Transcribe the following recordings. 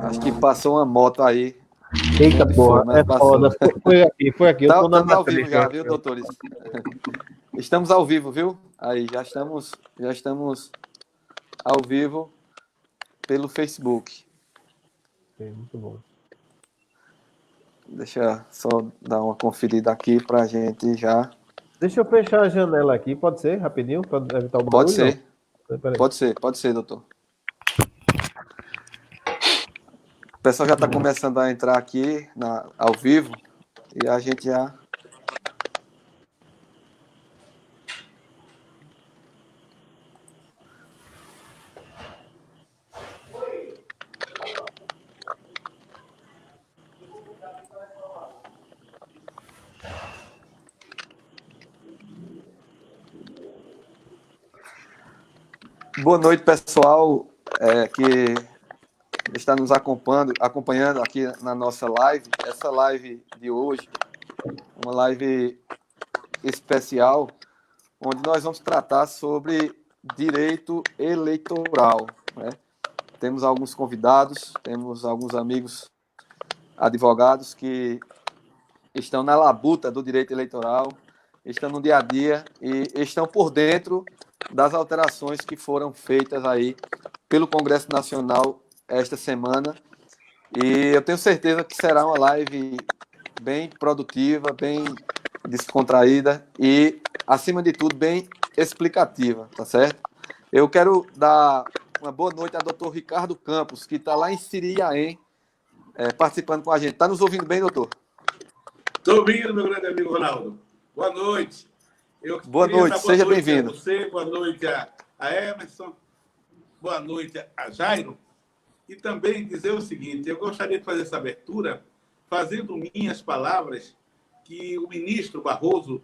Acho que passou uma moto aí. Eita porra, Mas é passou. foda. Foi aqui, eu tô na Estamos ao vivo matrícula já, viu, aqui. doutores? Estamos ao vivo, viu? Aí, já estamos ao vivo pelo Facebook. Muito bom. Deixa eu só dar uma conferida aqui pra gente já. Deixa eu fechar a janela aqui, pode ser? Rapidinho, para evitar o Pode barulho, não? ser, Peraí. pode ser, doutor. O pessoal já está começando a entrar aqui ao vivo e a gente já. Boa noite, pessoal, que está nos acompanhando aqui na nossa live. Essa live de hoje, uma live especial, onde nós vamos tratar sobre direito eleitoral, né? Temos alguns convidados, temos alguns amigos advogados que estão na labuta do direito eleitoral, estão no dia a dia e estão por dentro das alterações que foram feitas aí pelo Congresso Nacional esta semana. E eu tenho certeza que será uma live bem produtiva, bem descontraída e, acima de tudo, bem explicativa, tá certo? Eu quero dar uma boa noite ao doutor Ricardo Campos, que está lá em Siriaém, participando com a gente. Está nos ouvindo bem, doutor? Estou ouvindo, meu grande amigo Ronaldo. Boa noite. Eu Boa queria noite, dar boa seja noite bem-vindo. a você, boa noite a Emerson, boa noite a Jairo. E também dizer o seguinte, eu gostaria de fazer essa abertura fazendo minhas palavras que o ministro Barroso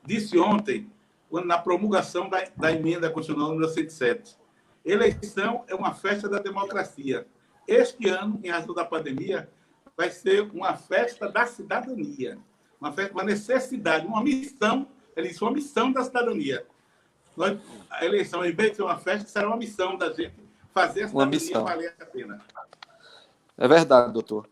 disse ontem, na promulgação da emenda constitucional número 107. Eleição é uma festa da democracia. Este ano, em razão da pandemia, vai ser uma festa da cidadania, uma necessidade, uma missão, ele disse, uma missão da cidadania. A eleição, em vez de ser uma festa, será uma missão da gente fazer a cidadania valer a pena. É verdade, doutor.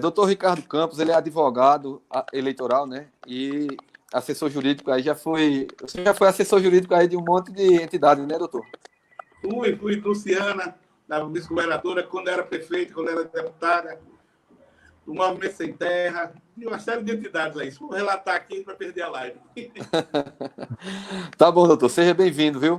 Doutor Ricardo Campos, ele é advogado eleitoral, né? E assessor jurídico aí Você já foi assessor jurídico aí de um monte de entidades, né, doutor? Fui Luciana, da vice-governadora, quando era prefeita, quando era deputada, do Movimento Sem Terra, e uma série de entidades aí. Vou relatar aqui para perder a live. Tá bom, doutor. Seja bem-vindo, viu?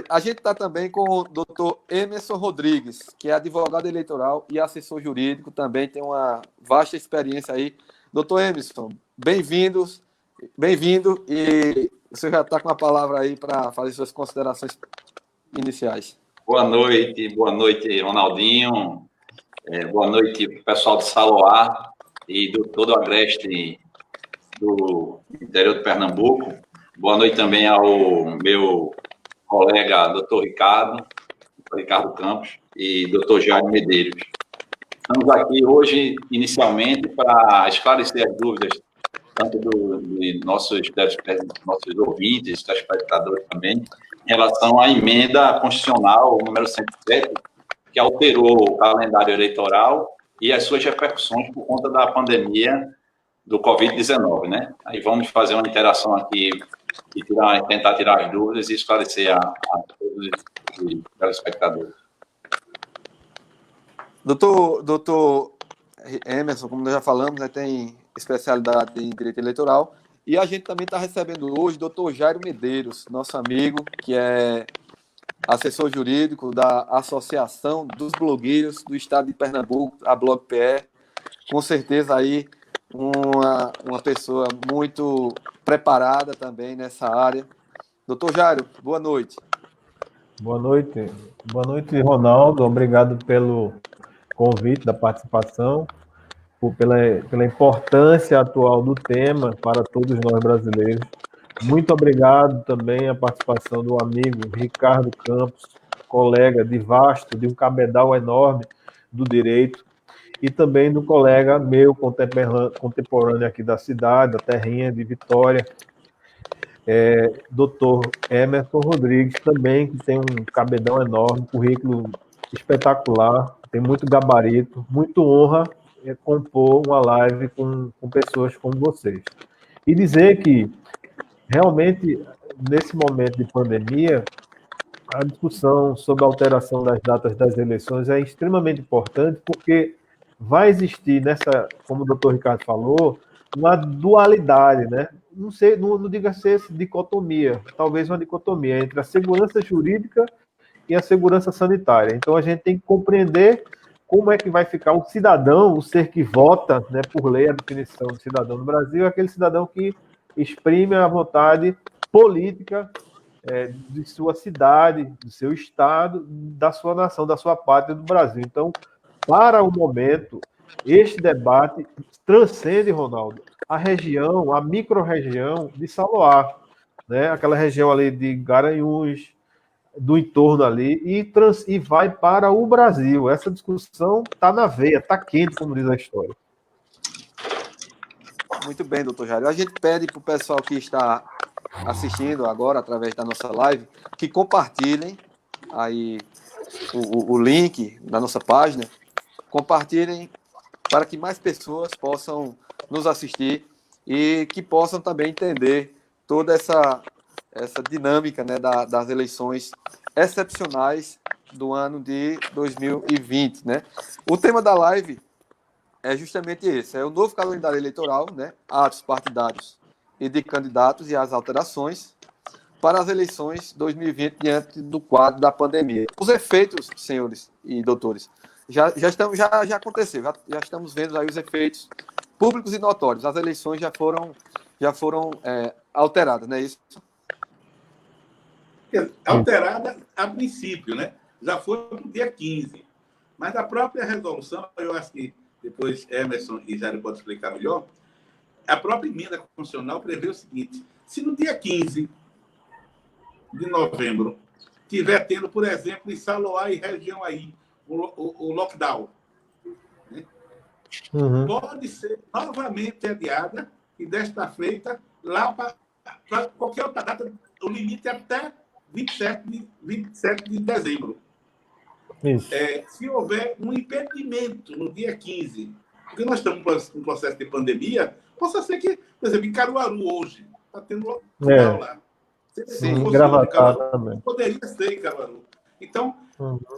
A gente está também com o doutor Emerson Rodrigues, que é advogado eleitoral e assessor jurídico, também tem uma vasta experiência aí. Doutor Emerson, bem-vindo, e você já está com a palavra aí para fazer suas considerações iniciais. Boa noite, Ronaldinho. Boa noite, pessoal de Saloá e do todo o agreste do interior de Pernambuco. Boa noite também ao meu colega, doutor Ricardo Campos e doutor Jair Medeiros. Estamos aqui hoje, inicialmente, para esclarecer as dúvidas tanto de nossos ouvintes, telespectadores também, em relação à emenda constitucional número 107, que alterou o calendário eleitoral e as suas repercussões por conta da pandemia do Covid-19, né? Aí vamos fazer uma interação aqui e tentar tirar as dúvidas e esclarecer a todos os telespectadores. Doutor Emerson, como nós já falamos, né, tem especialidade em direito eleitoral, e a gente também está recebendo hoje o doutor Jairo Medeiros, nosso amigo, que é assessor jurídico da Associação dos Blogueiros do Estado de Pernambuco, a BlogPE. Com certeza aí uma pessoa muito preparada também nessa área. Doutor Jairo, boa noite. Boa noite, Ronaldo. Obrigado pelo convite da participação, pela importância atual do tema para todos nós brasileiros. Muito obrigado também à participação do amigo Ricardo Campos, colega de um cabedal enorme do direito, e também do colega meu contemporâneo aqui da cidade, da terrinha de Vitória, Dr. Emerson Rodrigues, também, que tem um cabedão enorme, currículo espetacular, tem muito gabarito, muito honra compor uma live com pessoas como vocês. E dizer que, realmente, nesse momento de pandemia, a discussão sobre a alteração das datas das eleições é extremamente importante, porque vai existir como o doutor Ricardo falou, uma dualidade, né? Não diga ser dicotomia, talvez uma dicotomia entre a segurança jurídica e a segurança sanitária. Então, a gente tem que compreender como é que vai ficar o cidadão, o ser que vota, né, por lei, a definição do cidadão no Brasil, é aquele cidadão que exprime a vontade política de sua cidade, do seu estado, da sua nação, da sua pátria do Brasil. Então, para o momento, este debate transcende, Ronaldo, a região, a micro-região de Saloá, né? Aquela região ali de Garanhuns, do entorno ali, e vai para o Brasil. Essa discussão está na veia, está quente, como diz a história. Muito bem, doutor Jair. A gente pede para o pessoal que está assistindo agora, através da nossa live, que compartilhem aí o link da nossa página, compartilhem para que mais pessoas possam nos assistir e que possam também entender toda essa dinâmica, né, das eleições excepcionais do ano de 2020, né? O tema da live é justamente esse, é o novo calendário eleitoral, né, atos partidários e de candidatos e as alterações para as eleições 2020 diante do quadro da pandemia. Os efeitos, senhores e doutores, já aconteceu, já estamos vendo aí os efeitos públicos e notórios. As eleições já foram alteradas, não é isso? Alterada a princípio, né? Já foi para o dia 15. Mas a própria resolução, eu acho que depois Emerson e Jair podem explicar melhor, a própria emenda constitucional prevê o seguinte: se no dia 15 de novembro tiver tendo, por exemplo, em Saloá e região aí, o lockdown, né? Pode ser novamente adiada e desta feita lá para qualquer outra data, o limite é até 27 de dezembro. Isso. Se houver um impedimento no dia 15, porque nós estamos em um processo de pandemia, possa ser que, por exemplo, em Caruaru hoje, está tendo lockdown lá. Sim, Gravatá também. Poderia ser em Caruaru. Então,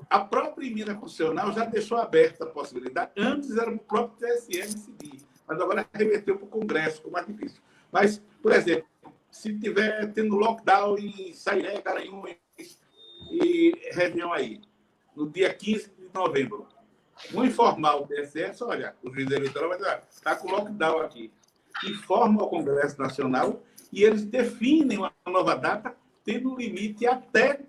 a própria emenda constitucional já deixou aberta a possibilidade. Antes era o próprio TSE decidir, mas agora reverteu para o Congresso, ficou mais difícil. Mas, por exemplo, se tiver tendo lockdown em Sairé, Garanhuns e região aí, no dia 15 de novembro, vou informar o TSE, olha, o juiz eleitoral vai dizer, está com lockdown aqui. Informa ao Congresso Nacional e eles definem uma nova data, tendo um limite até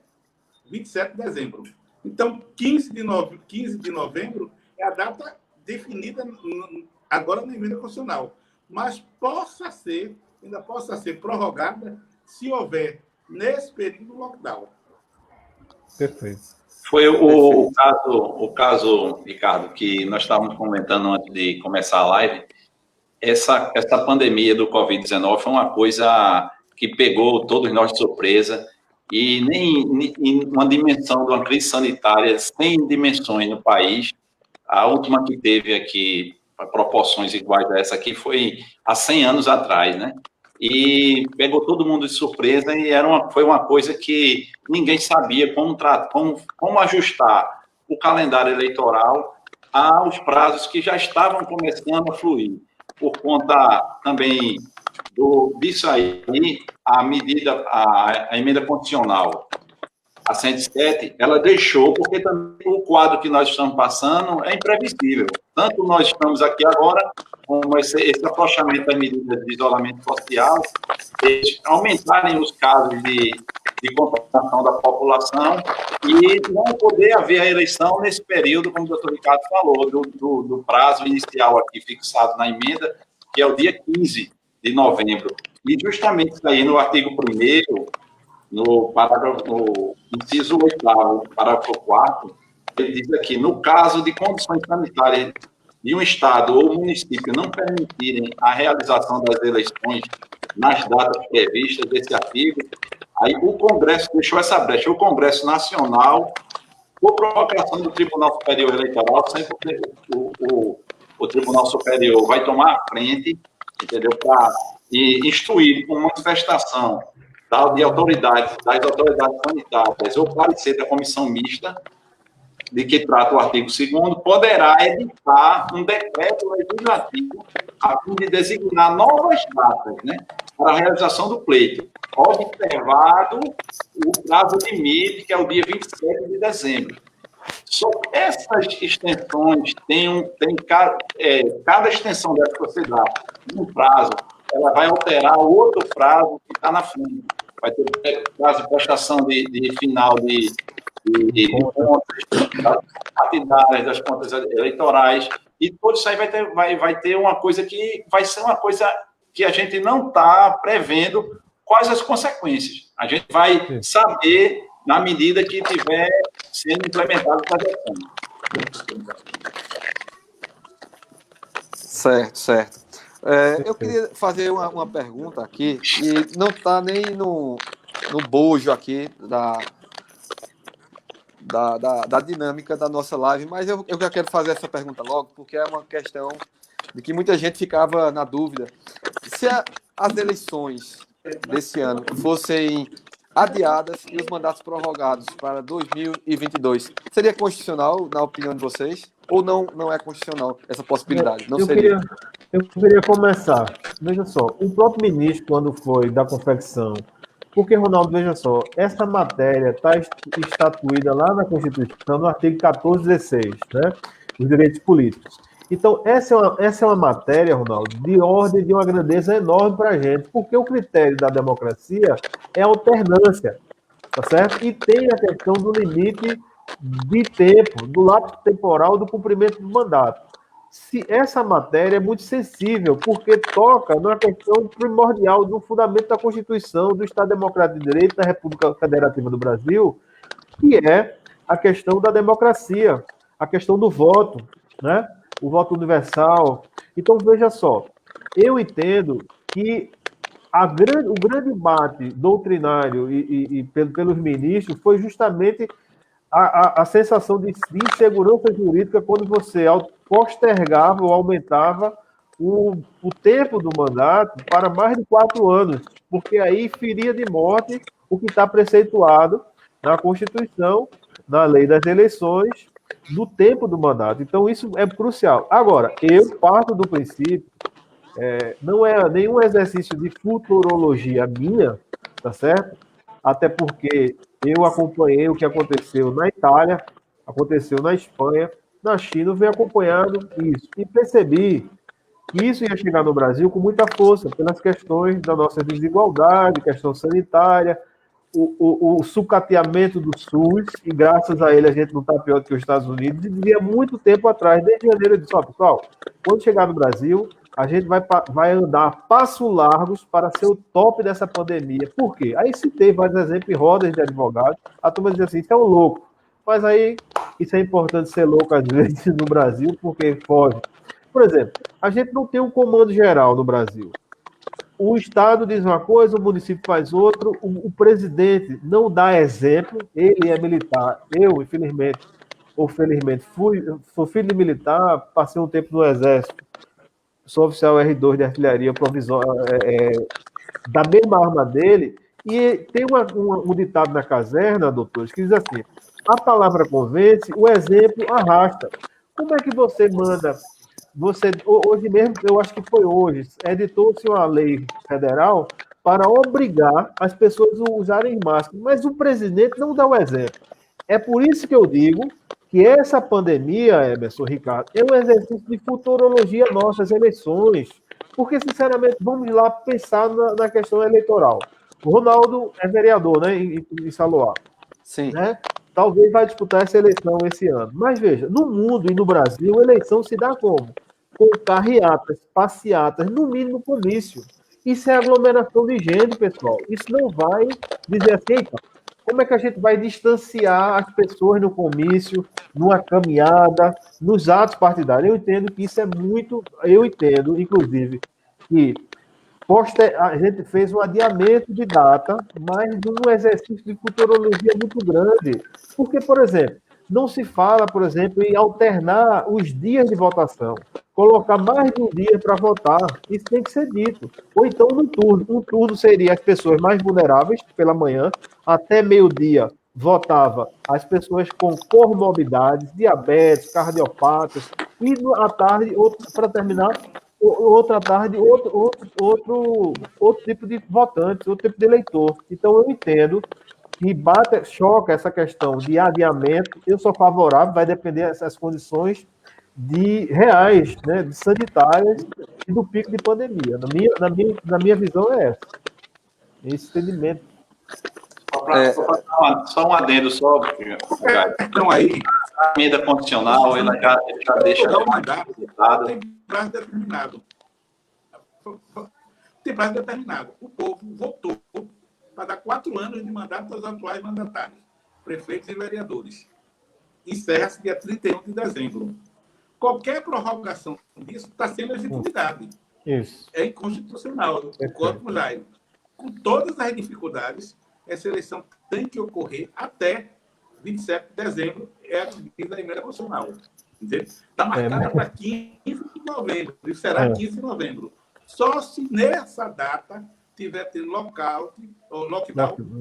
27 de dezembro. Então, 15 de novembro é a data definida agora na emenda constitucional, mas ainda possa ser prorrogada se houver, nesse período, lockdown. Perfeito. Foi o caso, Ricardo, que nós estávamos comentando antes de começar a live. Essa pandemia do Covid-19 foi uma coisa que pegou todos nós de surpresa e nem uma dimensão de uma crise sanitária sem dimensões no país. A última que teve aqui, proporções iguais a essa aqui, foi há 100 anos atrás, né? E pegou todo mundo de surpresa e foi uma coisa que ninguém sabia como ajustar o calendário eleitoral aos prazos que já estavam começando a fluir. Por conta também disso aí, a emenda constitucional, a 107, ela deixou, porque também o quadro que nós estamos passando é imprevisível. Tanto nós estamos aqui agora, como esse afrouxamento das medidas de isolamento social, aumentarem os casos de contaminação da população e não poder haver a eleição nesse período, como o doutor Ricardo falou, do prazo inicial aqui fixado na emenda, que é o dia 15 de novembro. E justamente isso aí no artigo 1º, no inciso 8º, parágrafo 4º, ele diz aqui, no caso de condições sanitárias de um estado ou município não permitirem a realização das eleições nas datas previstas desse artigo. Aí o Congresso deixou essa brecha. O Congresso Nacional, por provocação do Tribunal Superior Eleitoral, sempre o Tribunal Superior vai tomar a frente, entendeu? Para instruir com manifestação das autoridades sanitárias ou parecer da comissão mista de que trata o artigo 2º, poderá editar um decreto legislativo a fim de designar novas datas, né, para a realização do pleito, observado o prazo limite, que é o dia 27 de dezembro. Só que essas extensões cada extensão dessa que você dá no prazo, ela vai alterar o outro prazo que está na frente. Vai ter prazo de prestação de final de contas partidárias, das contas eleitorais, e tudo isso aí vai ter uma coisa que vai ser uma coisa que a gente não está prevendo quais as consequências. A gente vai saber na medida que estiver sendo implementado a gestão. Certo. Eu queria fazer uma pergunta aqui, e não está nem no bojo aqui da dinâmica da nossa live, mas eu já quero fazer essa pergunta logo, porque é uma questão de que muita gente ficava na dúvida. Se as eleições desse ano fossem adiadas e os mandatos prorrogados para 2022, seria constitucional, na opinião de vocês? Ou não é constitucional essa possibilidade? Eu queria começar. Veja só, o próprio ministro, quando foi da confecção, porque, Ronaldo, veja só, essa matéria está estatuída lá na Constituição, no artigo 1416, né? Os direitos políticos. Então, essa é uma matéria, Ronaldo, de ordem de uma grandeza enorme para a gente, porque o critério da democracia é a alternância, tá certo? E tem a questão do limite de tempo, do lapso temporal do cumprimento do mandato. Essa matéria é muito sensível, porque toca na questão primordial do fundamento da Constituição, do Estado Democrático de Direito da República Federativa do Brasil, que é a questão da democracia, a questão do voto, né? O voto universal. Então, veja só, eu entendo que o grande embate doutrinário pelos ministros foi justamente a sensação de insegurança jurídica quando você postergava ou aumentava o tempo do mandato para mais de 4 anos, porque aí feria de morte o que está preceituado na Constituição, na lei das eleições, do tempo do mandato. Então, isso é crucial. Agora, eu parto do princípio, não é nenhum exercício de futurologia minha, tá certo? Até porque eu acompanhei o que aconteceu na Itália, aconteceu na Espanha, na China, eu venho acompanhando isso. E percebi que isso ia chegar no Brasil com muita força, pelas questões da nossa desigualdade, questão sanitária, o sucateamento do SUS, e graças a ele a gente não está pior do que os Estados Unidos, e dizia muito tempo atrás, desde janeiro, eu disse, pessoal, quando chegar no Brasil, a gente vai andar a passos largos para ser o top dessa pandemia. Por quê? Aí citei vários exemplos em rodas de advogados, a turma dizia assim, isso é um louco. Mas aí, isso é importante ser louco às vezes no Brasil, porque foge. Por exemplo, a gente não tem um comando geral no Brasil. O Estado diz uma coisa, o município faz outra, o presidente não dá exemplo, ele é militar. Eu, infelizmente, ou felizmente, sou filho de militar, passei um tempo no Exército, sou oficial R2 de artilharia provisória, da mesma arma dele, e tem um ditado na caserna, doutores, que diz assim, a palavra convence, o exemplo arrasta. Como é que você manda... hoje mesmo, eu acho que foi hoje, editou-se uma lei federal para obrigar as pessoas a usarem máscara, mas o presidente não dá o exemplo. É por isso que eu digo que essa pandemia, Emerson, Ricardo, é um exercício de futurologia nossas eleições, porque, sinceramente, vamos lá pensar na questão eleitoral. O Ronaldo é vereador, né, em Saloá. Sim. Né? Talvez vai disputar essa eleição esse ano. Mas veja, no mundo e no Brasil, a eleição se dá como? Com carreatas, passeatas, no mínimo comício. Isso é aglomeração de gente, pessoal. Isso não vai dizer assim, eita, como é que a gente vai distanciar as pessoas no comício, numa caminhada, nos atos partidários? Eu entendo que isso é muito... Eu entendo, inclusive, que a gente fez um adiamento de data, mas de um exercício de futurologia muito grande. Porque, por exemplo, não se fala, por exemplo, em alternar os dias de votação, colocar mais de um dia para votar. Isso tem que ser dito. Ou então no turno. Um turno seria as pessoas mais vulneráveis pela manhã, até meio-dia votava as pessoas com comorbidades, diabetes, cardiopatas, e à tarde, para terminar, outra tarde, outro tipo de votante, outro tipo de eleitor. Então, eu entendo que choca essa questão de adiamento. Eu sou favorável, vai depender dessas condições reais, né, de sanitárias e do pico de pandemia. Na minha visão é essa. Esse entendimento. Só um adendo, Então, aí, a emenda condicional, ele já deixa... Não, tem prazo determinado. Tem prazo determinado. O povo votou para dar 4 anos de mandato aos atuais mandatários, prefeitos e vereadores. Encerra-se dia 31 de dezembro. Qualquer prorrogação disso está sem legitimidade. Isso. É inconstitucional. Concordo com o Jairo. Com todas as dificuldades, essa eleição tem que ocorrer até 27 de dezembro, é a medida da emenda constitucional. Está marcada para 15 de novembro, e será 15 de novembro. Só se nessa data tiver tendo lockdown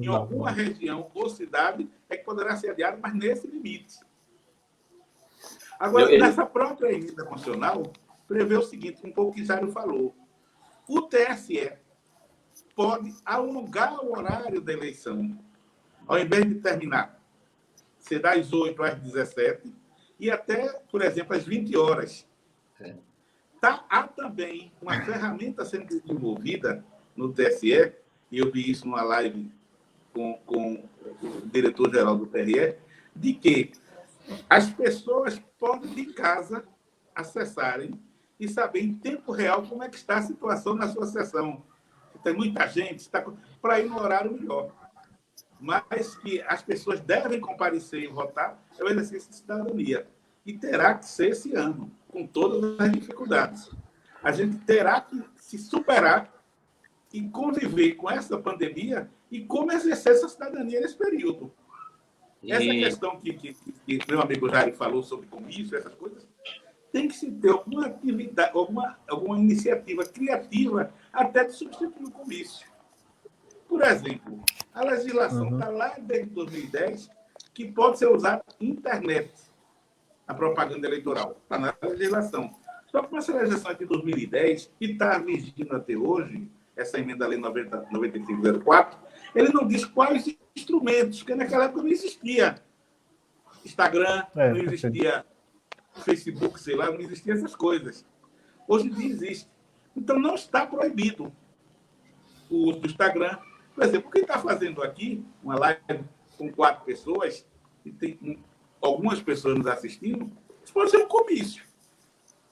em alguma região ou cidade, é que poderá ser adiado, mas nesse limite. Agora, nessa própria emenda constitucional, prevê o seguinte, um pouco que Jairo falou. O TSE pode alongar o horário da eleição, ao invés de terminar, ser das 8 às 17 e até, por exemplo, às 20 horas. Há também uma ferramenta sendo desenvolvida no TSE, e eu vi isso numa live com o diretor-geral do TRE, de que as pessoas podem, de casa, acessarem e saber em tempo real como é que está a situação na sua sessão. Tem muita gente, para ir no horário melhor. Mas que as pessoas devem comparecer e votar é o exercício de cidadania. E terá que ser esse ano, com todas as dificuldades. A gente terá que se superar e conviver com essa pandemia e como exercer essa cidadania nesse período. Essa questão que meu amigo Jair falou sobre comício, essas coisas, tem que se ter alguma atividade, alguma iniciativa criativa até de substituir o comício. Por exemplo, a legislação está lá desde 2010 que pode ser usada internet, a propaganda eleitoral. Está na legislação. Só que essa legislação é de 2010 e está vigindo até hoje, essa emenda lei 9504, ele não diz quais instrumentos, porque naquela época não existia Instagram, não existia Facebook, sei lá, não existiam essas coisas. Hoje em dia existe. Então, não está proibido o uso do Instagram. Por exemplo, quem está fazendo aqui uma live com 4 pessoas, e tem algumas pessoas nos assistindo, isso pode ser um comício.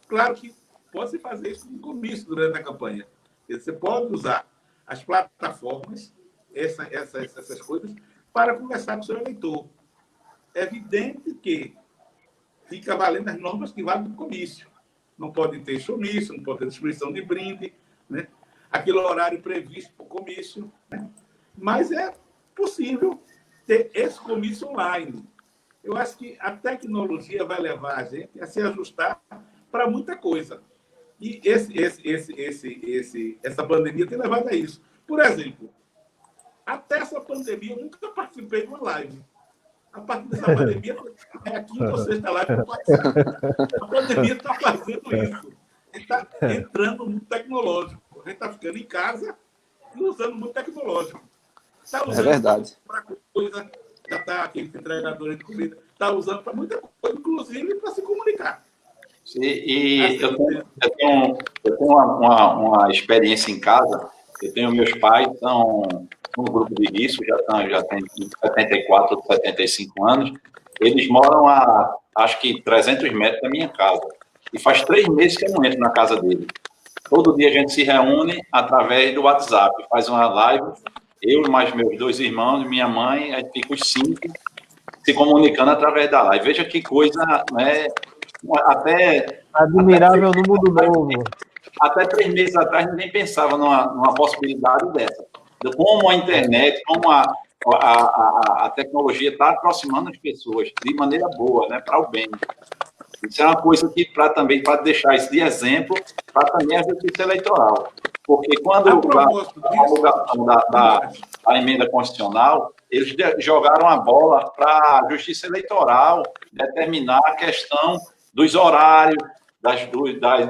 Claro que pode-se fazer isso como comício durante a campanha. Você pode usar as plataformas, essas coisas, para conversar com o seu eleitor. É evidente que fica valendo as normas que valem do comício. Não pode ter showmício, não pode ter distribuição de brinde, né? Aquele horário previsto para o comício. Né? Mas é possível ter esse comício online. Eu acho que a tecnologia vai levar a gente a se ajustar para muita coisa. E essa pandemia tem levado a isso. Por exemplo, até essa pandemia eu nunca participei de uma live. A partir dessa pandemia, é a quinta ou sexta live que eu participo. A pandemia está fazendo isso. Ele está entrando no tecnológico. A gente está ficando em casa e usando muito tecnológico. Tá usando verdade. Para coisa, já está aquele entregador de comida, está usando para muita coisa, inclusive para se comunicar. Sim, e eu tenho uma experiência em casa. Eu tenho meus pais, estão no grupo de risco, já tem 74 ou 75 anos. Eles moram a, acho que, 300 metros da minha casa. E faz 3 meses que eu não entro na casa dele. Todo dia a gente se reúne através do WhatsApp, faz uma live, eu e mais meus 2 irmãos, minha mãe, a gente fica os 5 se comunicando através da live. Veja que coisa, né, até admirável no mundo novo. até 3 meses atrás, ninguém pensava numa possibilidade dessa. Como a internet, como a tecnologia está aproximando as pessoas de maneira boa, né, para o bem. Isso é uma coisa que, para deixar isso de exemplo, para também a justiça eleitoral. Porque quando a promulgação da emenda constitucional, eles jogaram a bola para a justiça eleitoral determinar a questão dos horários,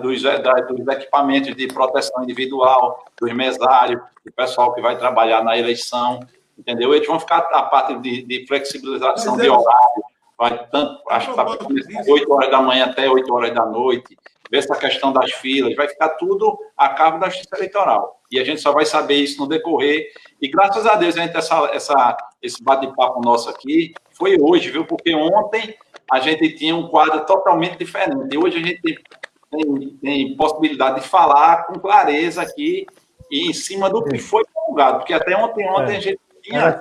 dos equipamentos de proteção individual, dos mesários, do pessoal que vai trabalhar na eleição, entendeu? Eles vão ficar a parte de flexibilização de horário, acho que vai começar de 8 horas da manhã até 8 horas da noite, ver essa questão das filas, vai ficar tudo a cargo da justiça eleitoral. E a gente só vai saber isso no decorrer. E graças a Deus, esse bate-papo nosso aqui foi hoje, viu? Porque ontem a gente tinha um quadro totalmente diferente. E hoje a gente tem possibilidade de falar com clareza aqui e em cima do que foi promulgado. Porque até ontem a gente tinha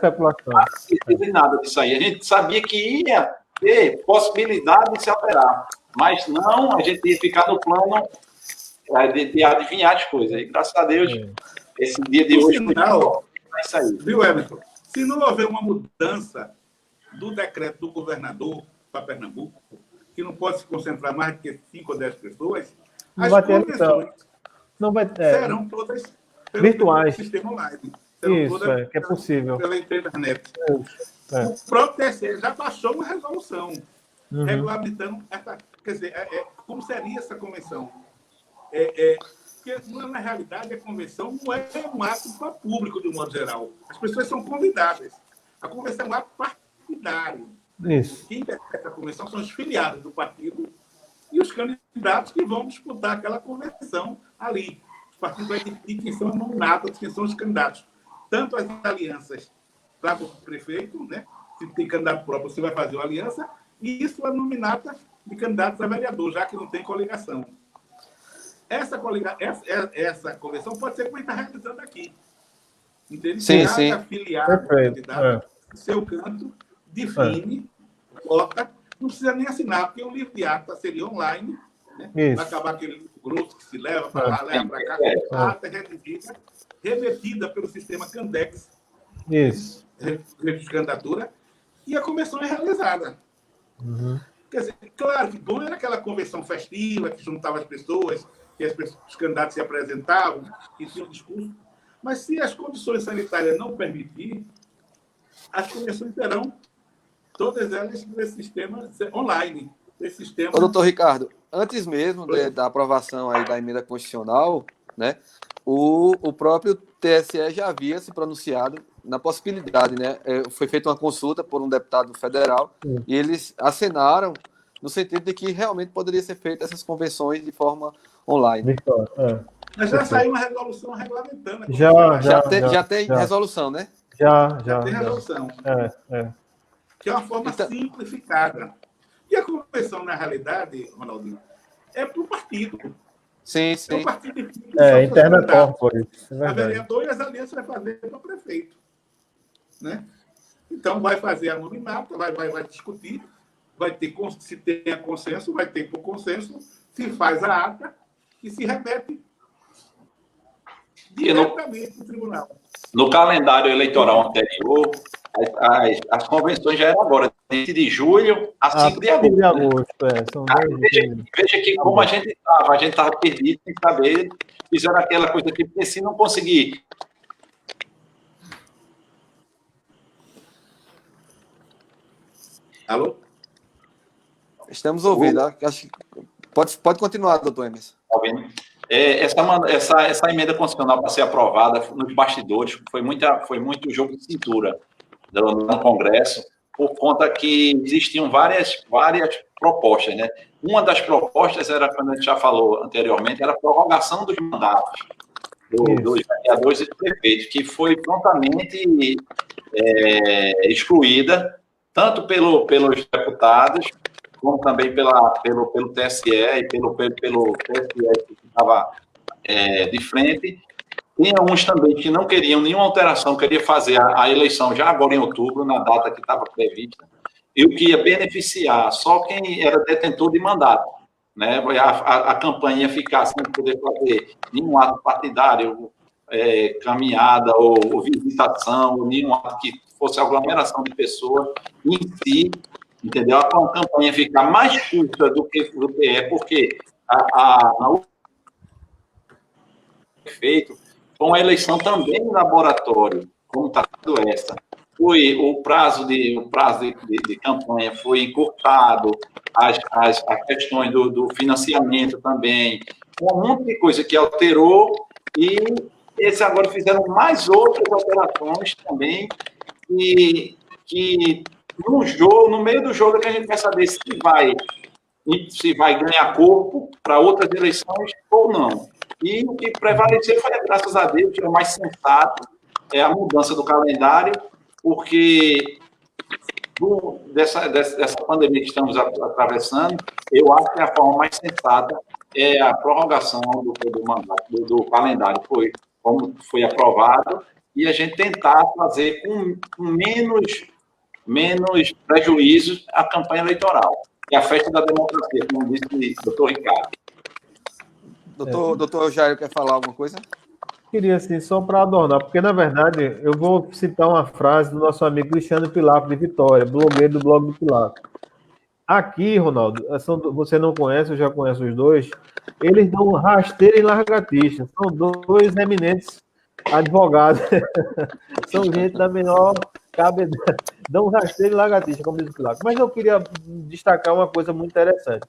certeza de nada disso aí. A gente sabia que ia ter possibilidade de se alterar. Mas não, a gente ia ficar no plano de adivinhar as coisas. E graças a Deus, esse dia de hoje vai sair. Viu, Everton? Se não houver uma mudança do decreto do governador para Pernambuco, que não pode se concentrar mais do que 5 ou 10 pessoas, as convenções serão todas virtuais. Pelo sistema online. Isso, que é possível. Pela internet. O próprio TSE já baixou uma resolução regulamentando essa. Quer dizer, como seria essa convenção? Porque, na realidade, a convenção não é um ato para público, de um modo geral. As pessoas são convidadas. A convenção é um ato partidário. Isso. Quem interpreta a convenção são os filiados do partido e os candidatos que vão disputar aquela convenção ali. Os partidos vão decidir quem são nominados, quem são os candidatos. Tanto as alianças para o prefeito, né? Se tem candidato próprio, você vai fazer uma aliança, e isso é nominata de candidatos a vereador, já que não tem coligação. Essa convenção pode ser como a gente está realizando aqui. Entende? Sim, Cada sim. afiliado, candidato, seu canto, define, vota, não precisa nem assinar, porque o livro de ata seria online, né? Vai acabar aquele grosso que se leva para lá, leva para cá, a ata é remetida pelo sistema Candex, isso, de candidatura, e a convenção é realizada. Quer dizer, claro que bom era aquela convenção festiva, que juntava as pessoas, que os candidatos se apresentavam, que tinham discurso, mas se as condições sanitárias não permitirem, as convenções terão todas elas nesse sistema online. Ô, doutor Ricardo, antes mesmo da aprovação aí da emenda constitucional, né, o próprio TSE já havia se pronunciado na possibilidade, né? Foi feita uma consulta por um deputado federal e eles acenaram no sentido de que realmente poderia ser feita essas convenções de forma online. Mas já saiu uma resolução regulamentando. Já tem resolução, né? Já tem resolução. Que é uma forma simplificada. E a convenção, na realidade, Ronaldinho, é para o partido. Sim, sim. É o partido interna corporate. A vereador e as alianças vai fazer para o prefeito. Né? Então, vai fazer a nominata, vai discutir, vai ter, se tem consenso, vai ter por consenso, se faz a ata e se remete diretamente para o tribunal. No calendário eleitoral anterior, as convenções já eram agora, de julho a 5 de agosto. Veja que como a gente estava perdido sem saber, fizeram aquela coisa que se não conseguir. Alô? Estamos ouvindo. Acho que pode continuar, doutor Emerson. Está ouvindo? Essa emenda constitucional para ser aprovada nos bastidores foi muito jogo de cintura no Congresso, por conta que existiam várias propostas, né? Uma das propostas era, como a gente já falou anteriormente, era a prorrogação dos mandatos dos vereadores e do prefeito, que foi prontamente excluída, tanto pelos deputados, como também pelo TSE e pelo TSE que estava de frente. Tinha uns também que não queriam nenhuma alteração, queria fazer a eleição já agora em outubro, na data que estava prevista, e o que ia beneficiar só quem era detentor de mandato. né? A campanha ficar sem poder fazer nenhum ato partidário, caminhada ou visitação, ou nenhum ato que fosse aglomeração de pessoas em si, entendeu? A campanha ficar mais curta do que é, porque a feito foi uma eleição também em laboratório, como está sendo essa. O prazo de campanha foi encurtado, as questões do financiamento também, um monte de coisa que alterou, e eles agora fizeram mais outras alterações também, que no meio do jogo, que a gente quer saber se vai ganhar corpo para outras eleições ou não. E o que prevaleceu foi, graças a Deus, que é o mais sensato, é a mudança do calendário, porque dessa pandemia que estamos atravessando, eu acho que a forma mais sensata é a prorrogação do mandato, do calendário, como foi aprovado, e a gente tentar fazer com menos prejuízos a campanha eleitoral. É a festa da democracia, como disse o doutor Ricardo. Doutor Jair, quer falar alguma coisa? Queria, assim, só para adornar, porque, na verdade, eu vou citar uma frase do nosso amigo Cristiano Pilato de Vitória, blogueiro do blog do Pilato. Aqui, Ronaldo, você não conhece, eu já conheço os dois, eles dão rasteira e largatixa. São dois eminentes advogados. São gente da menor cabedade. Dão rasteira e largatixa, como diz o Pilato. Mas eu queria destacar uma coisa muito interessante.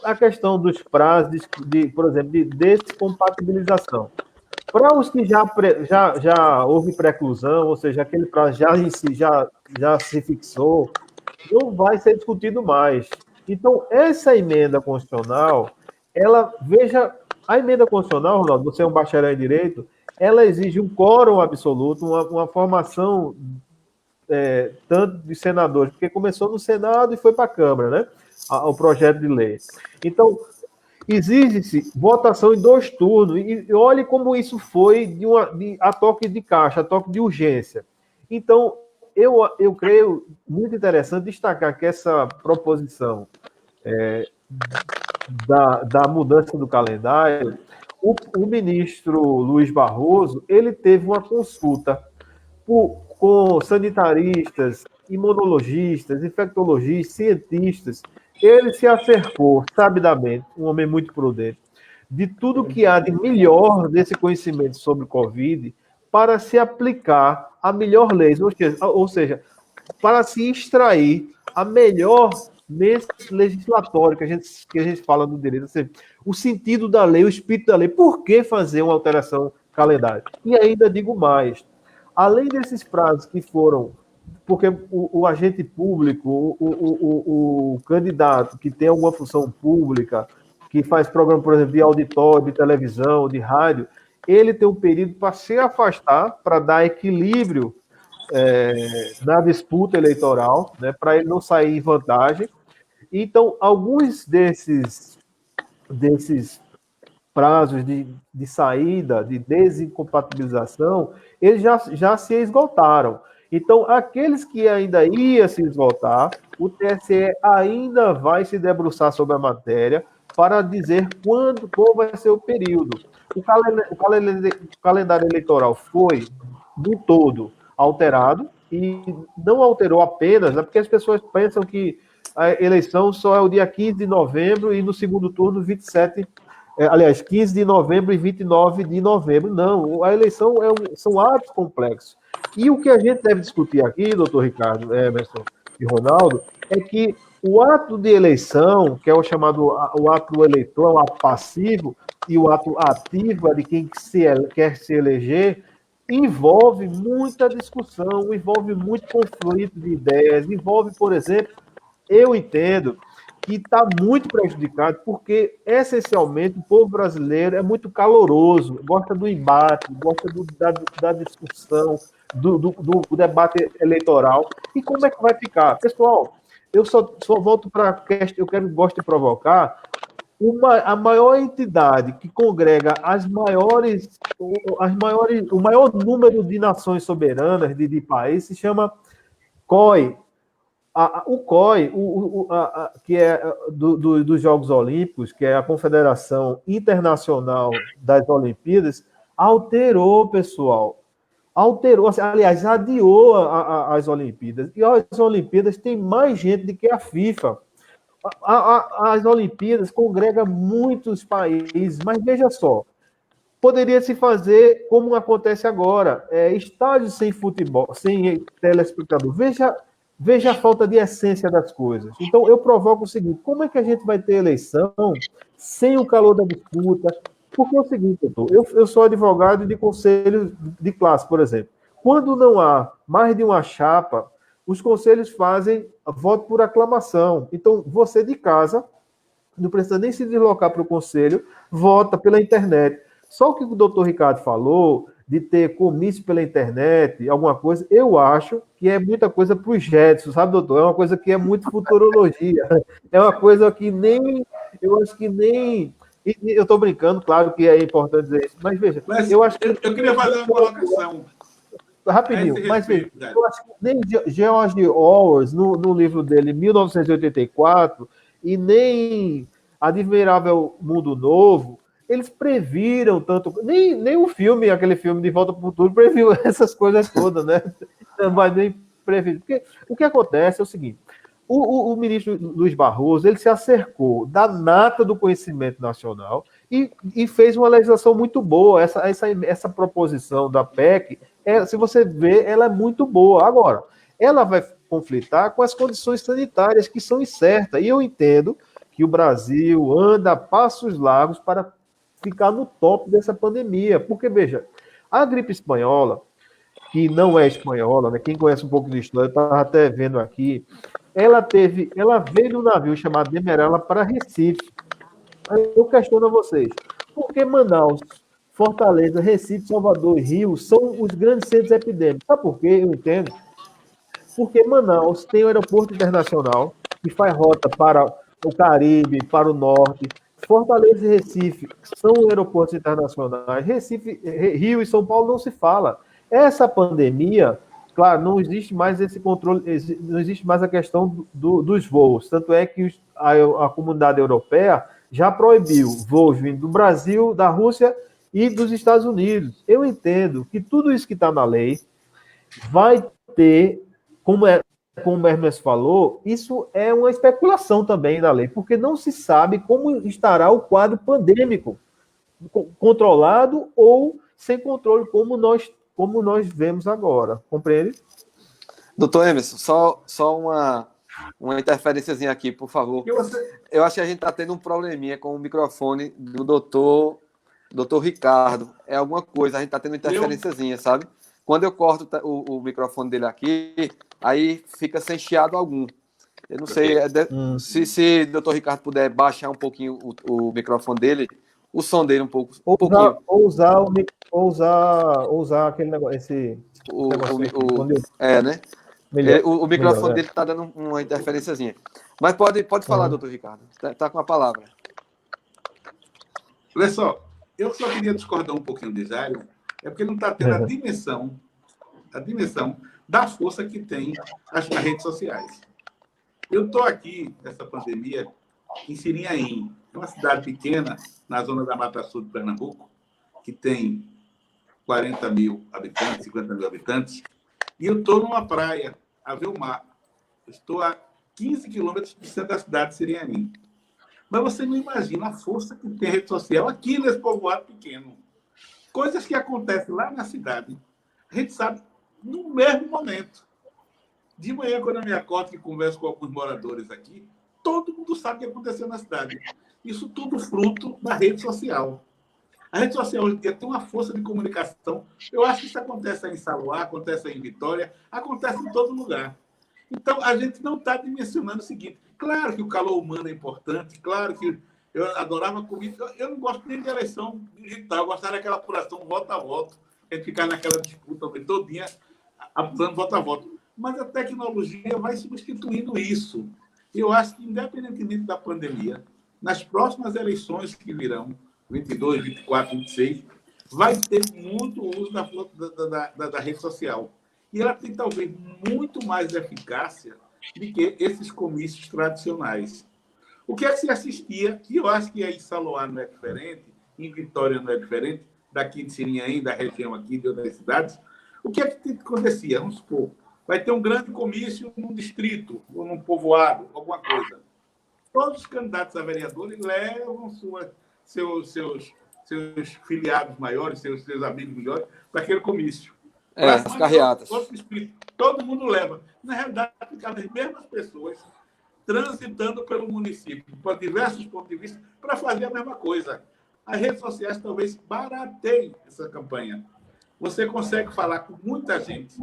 A questão dos prazos, por exemplo, de descompatibilização. Para os que já houve preclusão, ou seja, aquele prazo já se fixou, não vai ser discutido mais. Então, essa emenda constitucional, a emenda constitucional, Ronaldo, você é um bacharel em Direito, ela exige um quórum absoluto, uma formação tanto de senadores, porque começou no Senado e foi para a Câmara, né? O projeto de lei. Então, exige-se votação em 2 turnos, e olhe como isso foi a toque de caixa, a toque de urgência. Então, eu creio muito interessante destacar que essa proposição da mudança do calendário, o ministro Luiz Barroso, ele teve uma consulta com sanitaristas, imunologistas, infectologistas, cientistas. Ele se acercou, sabidamente, um homem muito prudente, de tudo que há de melhor desse conhecimento sobre o Covid para se aplicar a melhor lei, ou seja, para se extrair a melhor legislatória que a gente fala do direito, ou seja, o sentido da lei, o espírito da lei. Por que fazer uma alteração calendário? E ainda digo mais, além desses prazos que foram, porque o agente público, o candidato que tem alguma função pública, que faz programa, por exemplo, de auditório, de televisão, de rádio, ele tem um período para se afastar, para dar equilíbrio na disputa eleitoral, né, para ele não sair em vantagem. Então, alguns desses prazos de saída, de desincompatibilização, eles já se esgotaram. Então, aqueles que ainda iam se esgotar, o TSE ainda vai se debruçar sobre a matéria para dizer qual vai ser o período. O calendário eleitoral foi, no todo, alterado, e não alterou apenas, porque as pessoas pensam que a eleição só é o dia 15 de novembro e no segundo turno, 15 de novembro e 29 de novembro. Não, a eleição são atos complexos. E o que a gente deve discutir aqui, doutor Ricardo, Emerson e Ronaldo, é que o ato de eleição, que é o chamado o ato do eleitor, o ato passivo, e o ato ativo, de quem quer se eleger, envolve muita discussão, envolve muito conflito de ideias, envolve, por exemplo, eu entendo que está muito prejudicado porque, essencialmente, o povo brasileiro é muito caloroso, gosta do embate, gosta da discussão, do debate eleitoral. E como é que vai ficar? Pessoal, eu só volto para a questão, gosto de provocar, a maior entidade que congrega o maior número de nações soberanas, de países, se chama COI, O COI, que é dos Jogos Olímpicos, que é a Confederação Internacional das Olimpíadas, alterou, pessoal. Alterou, assim, aliás, adiou as Olimpíadas. E as Olimpíadas têm mais gente do que a FIFA. As Olimpíadas congregam muitos países, mas veja só, poderia se fazer como acontece agora, estádios sem futebol, sem telespectador. Veja a falta de essência das coisas. Então, eu provoco o seguinte, como é que a gente vai ter eleição sem o calor da disputa? Porque é o seguinte, doutor, eu sou advogado de conselho de classe, por exemplo. Quando não há mais de uma chapa, os conselhos fazem voto por aclamação. Então, você de casa, não precisa nem se deslocar para o conselho, vota pela internet. Só o que o doutor Ricardo falou, de ter comício pela internet, alguma coisa, eu acho que é muita coisa para os Jetson, sabe, doutor? É uma coisa que é muito futurologia. É uma coisa que nem... Eu acho que nem... Eu estou brincando, claro que é importante dizer isso, mas veja, eu acho que... Eu queria fazer uma colocação. Rapidinho, mas veja, eu acho que nem George Orwell, no livro dele, 1984, e nem Admirável Mundo Novo, eles previram tanto. Nem o filme, aquele filme de Volta para o Futuro, previu essas coisas todas, né? Não vai nem prever. Porque o que acontece é o seguinte: o ministro Luiz Barroso ele se acercou da nata do conhecimento nacional e fez uma legislação muito boa. Essa proposição da PEC, se você ver, ela é muito boa. Agora, ela vai conflitar com as condições sanitárias que são incertas. E eu entendo que o Brasil anda a passos largos para ficar no top dessa pandemia. Porque, veja, a gripe espanhola, que não é espanhola, né? Quem conhece um pouco de história, estava até vendo aqui, ela veio num navio chamado Demerala para Recife. Aí eu questiono a vocês, por que Manaus, Fortaleza, Recife, Salvador e Rio são os grandes centros epidêmicos? Sabe por quê? Eu entendo. Porque Manaus tem o aeroporto internacional, que faz rota para o Caribe, para o norte. Fortaleza e Recife são aeroportos internacionais. Recife, Rio e São Paulo não se fala. Essa pandemia, claro, não existe mais esse controle, não existe mais a questão dos voos. Tanto é que a comunidade europeia já proibiu voos vindo do Brasil, da Rússia e dos Estados Unidos. Eu entendo que tudo isso que está na lei vai ter, como o Hermes falou, isso é uma especulação também da lei, porque não se sabe como estará o quadro pandêmico, controlado ou sem controle, como nós vemos agora. Compreende? Doutor Emerson, só uma interferênciazinha aqui, por favor. Eu acho que a gente está tendo um probleminha com o microfone do doutor Ricardo. É alguma coisa, a gente está tendo interferênciazinha, sabe? Quando eu corto o microfone dele aqui, aí fica sem chiado algum. Eu não sei se o doutor Ricardo puder baixar um pouquinho o microfone dele, o som dele um pouquinho. Ou usar aquele negócio, né? O microfone dele está dando uma interferênciazinha. Mas pode falar, doutor Ricardo. Está com a palavra. Olha só, eu só queria discordar um pouquinho de Jairo, é porque não está tendo a dimensão da força que tem as redes sociais. Eu estou aqui, nessa pandemia, em Sirinhaém, uma cidade pequena, na zona da Mata Sul de Pernambuco, que tem 40 mil habitantes, 50 mil habitantes, e eu estou numa praia, a ver o mar. Eu estou a 15 quilômetros do centro da cidade de Sirinhaém. Mas você não imagina a força que tem a rede social aqui nesse povoado pequeno. Coisas que acontecem lá na cidade, a gente sabe no mesmo momento. De manhã, quando eu me acordo e converso com alguns moradores aqui, todo mundo sabe o que aconteceu na cidade. Isso tudo fruto da rede social. A rede social hoje em dia tem uma força de comunicação. Eu acho que isso acontece em Saluá, acontece em Vitória, acontece em todo lugar. Então, a gente não está dimensionando o seguinte. Claro que o calor humano é importante, claro que eu adorava comida. Eu não gosto nem de eleição digital, eu gostava daquela apuração voto a voto, a gente ficar naquela disputa todinha, apurando voto a voto. Mas a tecnologia vai substituindo isso. Eu acho que, independentemente da pandemia, nas próximas eleições que virão, 22, 24, 26, vai ter muito uso da rede social. E ela tem, talvez, muito mais eficácia de que esses comícios tradicionais. O que é que se assistia, e eu acho que aí em Saloá não é diferente, em Vitória não é diferente, daqui de Sirinhaém, da região aqui, de outras cidades, o que é que acontecia? Vamos supor, vai ter um grande comício num distrito, ou num povoado, alguma coisa. Todos os candidatos a vereadores levam seus filiados maiores, seus amigos melhores, para aquele comício. As carreatas. Todo mundo leva. Na realidade, ficam as mesmas pessoas transitando pelo município, por diversos pontos de vista, para fazer a mesma coisa. As redes sociais talvez barateiem essa campanha. Você consegue falar com muita gente.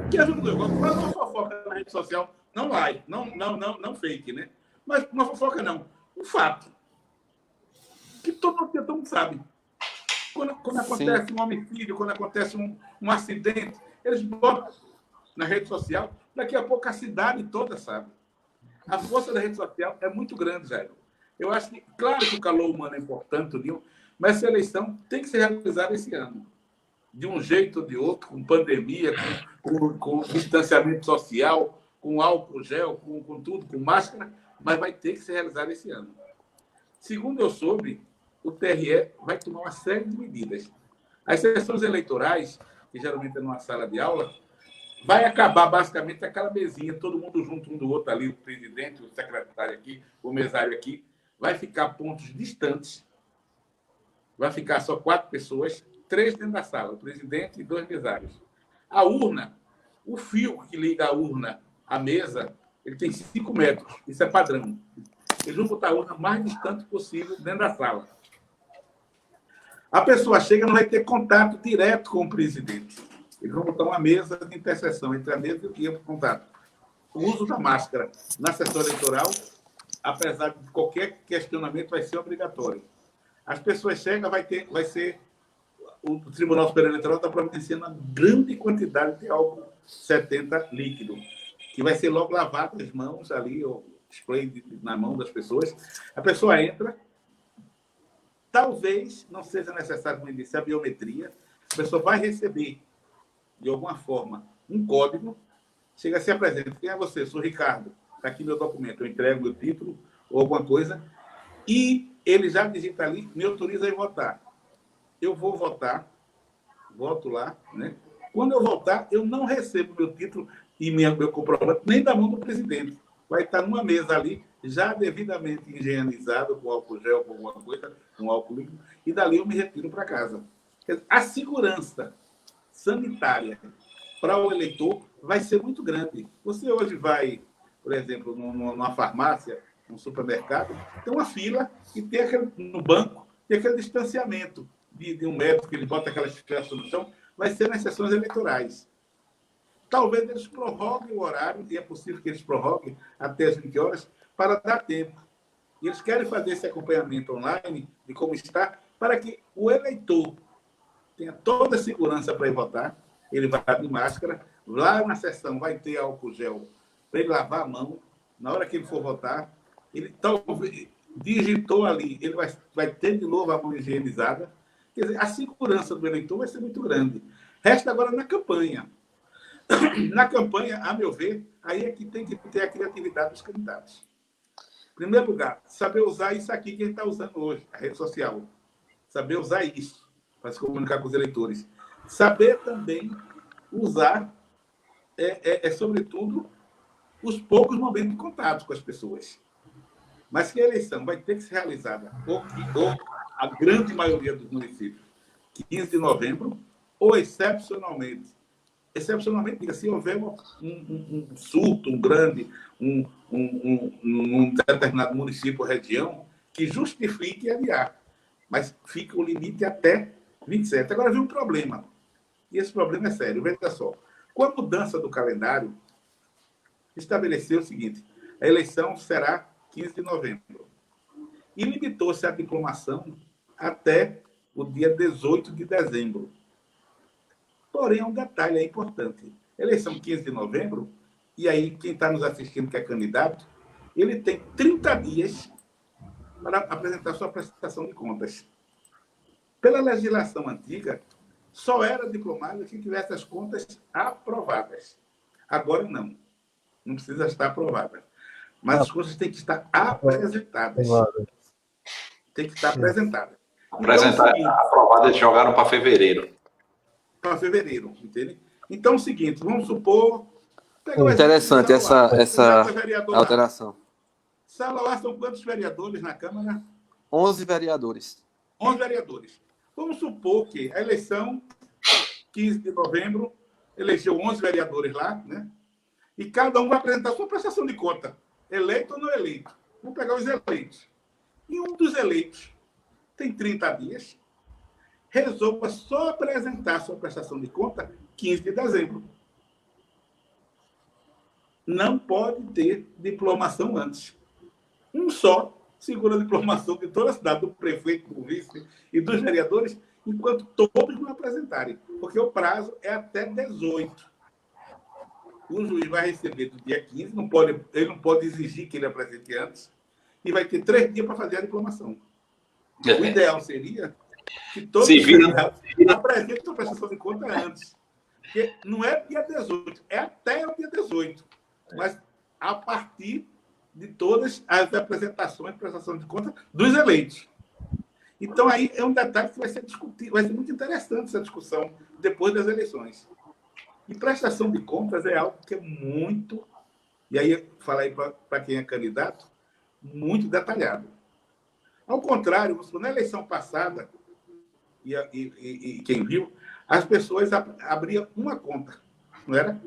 Que é um negócio, faz uma fofoca na rede social, não live, não fake, né? Mas uma fofoca não. Um fato. Que todo mundo sabe. Quando acontece um homicídio, quando acontece um acidente, eles botam na rede social, daqui a pouco a cidade toda sabe. A força da rede social é muito grande, Jair. Eu acho que, claro que o calor humano é importante, mas essa eleição tem que ser realizada esse ano. De um jeito ou de outro, com pandemia, com distanciamento social, com álcool gel, com tudo, com máscara, mas vai ter que ser realizada esse ano. Segundo eu soube, o TRE vai tomar uma série de medidas. As sessões eleitorais, que geralmente é numa sala de aula, vai acabar basicamente aquela mesinha, todo mundo junto um do outro ali, o presidente, o secretário aqui, o mesário aqui, vai ficar pontos distantes, vai ficar só 4 pessoas, 3 dentro da sala, o presidente e 2 mesários. A urna, o fio que liga a urna à mesa, ele tem 5 metros, isso é padrão. Eles vão botar a urna mais distante possível dentro da sala. A pessoa chega, não vai ter contato direto com o presidente. Eles vão botar uma mesa de interseção entre a mesa e o contato. O uso da máscara na sessão eleitoral, apesar de qualquer questionamento, vai ser obrigatório. As pessoas chegam, vai ser o Tribunal Superior Eleitoral está providenciando uma grande quantidade de álcool 70 líquido, que vai ser logo lavado as mãos ali, o spray na mão das pessoas. A pessoa entra, talvez não seja necessário, como eu disse, a biometria, a pessoa vai receber de alguma forma, um código, chega, se apresenta. Quem é você? Sou Ricardo. Está aqui meu documento. Eu entrego meu título ou alguma coisa. E ele já digita ali, me autoriza a votar. Eu vou votar, voto lá, né? Quando eu votar, eu não recebo meu título e meu comprovante nem da mão do presidente. Vai estar numa mesa ali, já devidamente higienizado, com álcool gel, com alguma coisa, com álcool líquido, e dali eu me retiro para casa. A segurança sanitária para o eleitor vai ser muito grande. Você hoje vai, por exemplo, numa farmácia, num supermercado, tem uma fila e tem no banco, tem aquele distanciamento de 1 metro, que ele bota aquela crianças no chão, vai ser nas sessões eleitorais. Talvez eles prorroguem o horário, e é possível que eles prorroguem até as 20 horas, para dar tempo. E eles querem fazer esse acompanhamento online de como está, para que o eleitor tenha toda a segurança para ir votar, ele vai de máscara, lá na sessão vai ter álcool gel para ele lavar a mão, na hora que ele for votar, ele talvez digitou ali, ele vai ter de novo a mão higienizada. Quer dizer, a segurança do eleitor vai ser muito grande. Resta agora na campanha. Na campanha, a meu ver, aí é que tem que ter a criatividade dos candidatos. Em primeiro lugar, saber usar isso aqui que a gente está usando hoje, a rede social. Saber usar isso para se comunicar com os eleitores. Saber também usar, sobretudo, os poucos momentos de contato com as pessoas. Mas que a eleição vai ter que ser realizada, ou a grande maioria dos municípios, 15 de novembro, ou excepcionalmente, diga, se houver um surto, um determinado município ou região, que justifique adiar. Mas fica o limite até 27. Agora vem um problema. E esse problema é sério. Veja só. Com a mudança do calendário, estabeleceu o seguinte: a eleição será 15 de novembro. E limitou-se a diplomação até o dia 18 de dezembro. Porém, um detalhe é importante. Eleição 15 de novembro, e aí quem está nos assistindo que é candidato, ele tem 30 dias para apresentar sua prestação de contas. Pela legislação antiga, só era diplomado quem tivesse as contas aprovadas. Agora, não. não precisa estar aprovada. Mas as contas têm que estar apresentadas. Tem que estar apresentada. Apresentar, então, aprovada, eles jogaram para fevereiro. Para fevereiro, entende? Então, é o seguinte, vamos supor... Interessante essa alteração. Salauá são quantos vereadores na Câmara? 11 vereadores. 11 vereadores. Vamos supor que a eleição, 15 de novembro, elegeu 11 vereadores lá, né? E cada um vai apresentar sua prestação de conta, eleito ou não eleito. Vamos pegar os eleitos. E um dos eleitos tem 30 dias, resolva só apresentar sua prestação de conta 15 de dezembro. Não pode ter diplomação antes. Um só segura a diplomação de toda a cidade, do prefeito, do vice e dos vereadores, enquanto todos não apresentarem. Porque o prazo é até 18. O juiz vai receber do dia 15, ele não pode exigir que ele apresente antes, e vai ter 3 dias para fazer a diplomação. O ideal seria que todos os candidatos apresentem a prestação de conta antes. Porque não é dia 18, é até o dia 18. Mas a partir de todas as apresentações de prestação de conta dos eleitos. Então, aí é um detalhe que vai ser discutido, vai ser muito interessante essa discussão depois das eleições. E prestação de contas é algo que é muito, e aí falar aí para quem é candidato, muito detalhado. Ao contrário, na eleição passada, e quem viu, as pessoas abriam uma conta, não era?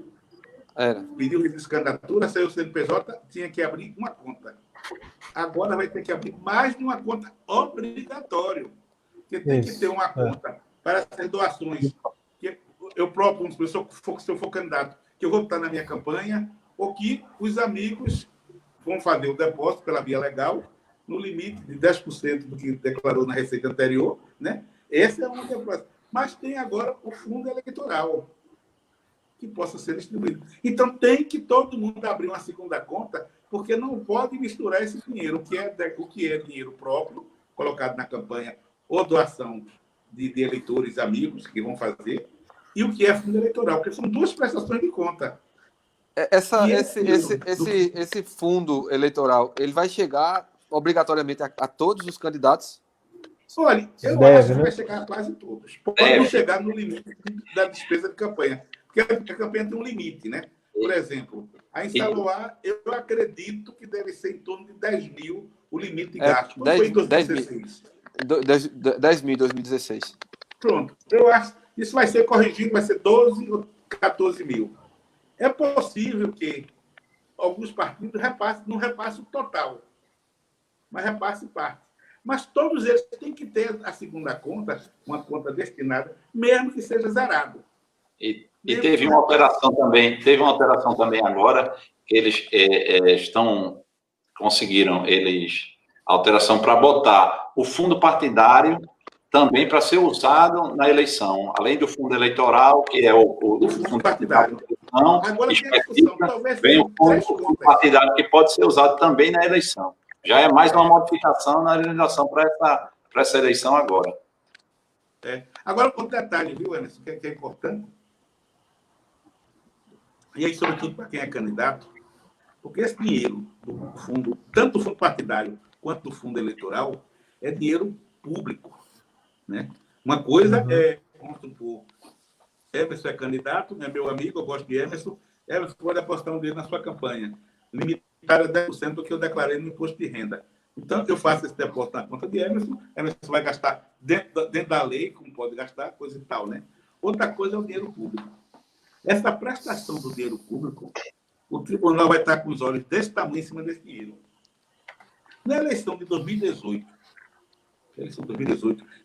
Era. Pediu registro de candidatura, saiu o CNPJ, tinha que abrir uma conta. Agora vai ter que abrir mais de uma conta obrigatório. Porque tem que ter uma conta para as doações. Que eu próprio, se eu for candidato, que eu vou estar na minha campanha, ou que os amigos vão fazer o depósito pela via legal, no limite de 10% do que declarou na receita anterior, né? Esse é um depósito. Mas tem agora o fundo eleitoral, que possa ser distribuído. Então, tem que todo mundo abrir uma segunda conta, porque não pode misturar esse dinheiro, o que é dinheiro próprio, colocado na campanha, ou doação de eleitores, amigos, que vão fazer, e o que é fundo eleitoral, porque são duas prestações de conta. Esse fundo eleitoral, ele vai chegar obrigatoriamente a todos os candidatos? Olha, eu acho que vai chegar a quase todos. Pode não chegar no limite da despesa de campanha, porque a campanha tem um limite, né? Por exemplo, a Salauá, eu acredito que deve ser em torno de 10 mil o limite de gasto. Quando foi em 2016? 10 mil em 2016. Pronto. Eu acho que isso vai ser corrigido, vai ser 12 ou 14 mil. É possível que alguns partidos não repassem o total, mas repassem parte. Mas todos eles têm que ter a segunda conta, uma conta destinada, mesmo que seja zerado. E teve uma alteração também agora, que eles conseguiram alteração para botar o fundo partidário também para ser usado na eleição, além do fundo eleitoral, que é o fundo partidário. Agora vem o fundo partidário que pode ser usado também na eleição. Já é mais uma modificação na legislação para essa eleição agora. Agora, outro detalhe, viu, Emerson, que é importante. E aí, sobretudo, para quem é candidato, porque esse dinheiro do fundo, tanto do fundo partidário quanto do fundo eleitoral, é dinheiro público. Né? Uma coisa vamos supor, Emerson é candidato, é meu amigo, eu gosto de Emerson pode apostar um dinheiro na sua campanha, limitado a 10% do que eu declarei no imposto de renda. Então, eu faço esse depósito na conta de Emerson vai gastar dentro da lei, como pode gastar, coisa e tal. Né? Outra coisa é o dinheiro público. Essa prestação do dinheiro público, o tribunal vai estar com os olhos desse tamanho em cima desse dinheiro. Na eleição de 2018,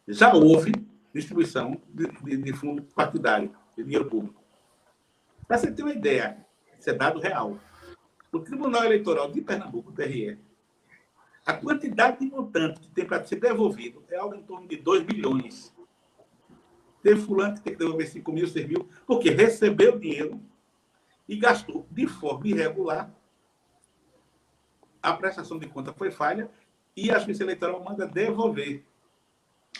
já houve distribuição de fundo partidário, de dinheiro público. Para você ter uma ideia, isso é dado real. O Tribunal Eleitoral de Pernambuco, o TRE, a quantidade de montante que tem para ser devolvido é algo em torno de 2 milhões. Teve fulano que tem que devolver 5 mil, 6 mil, porque recebeu dinheiro e gastou de forma irregular. A prestação de conta foi falha e a Justiça Eleitoral manda devolver.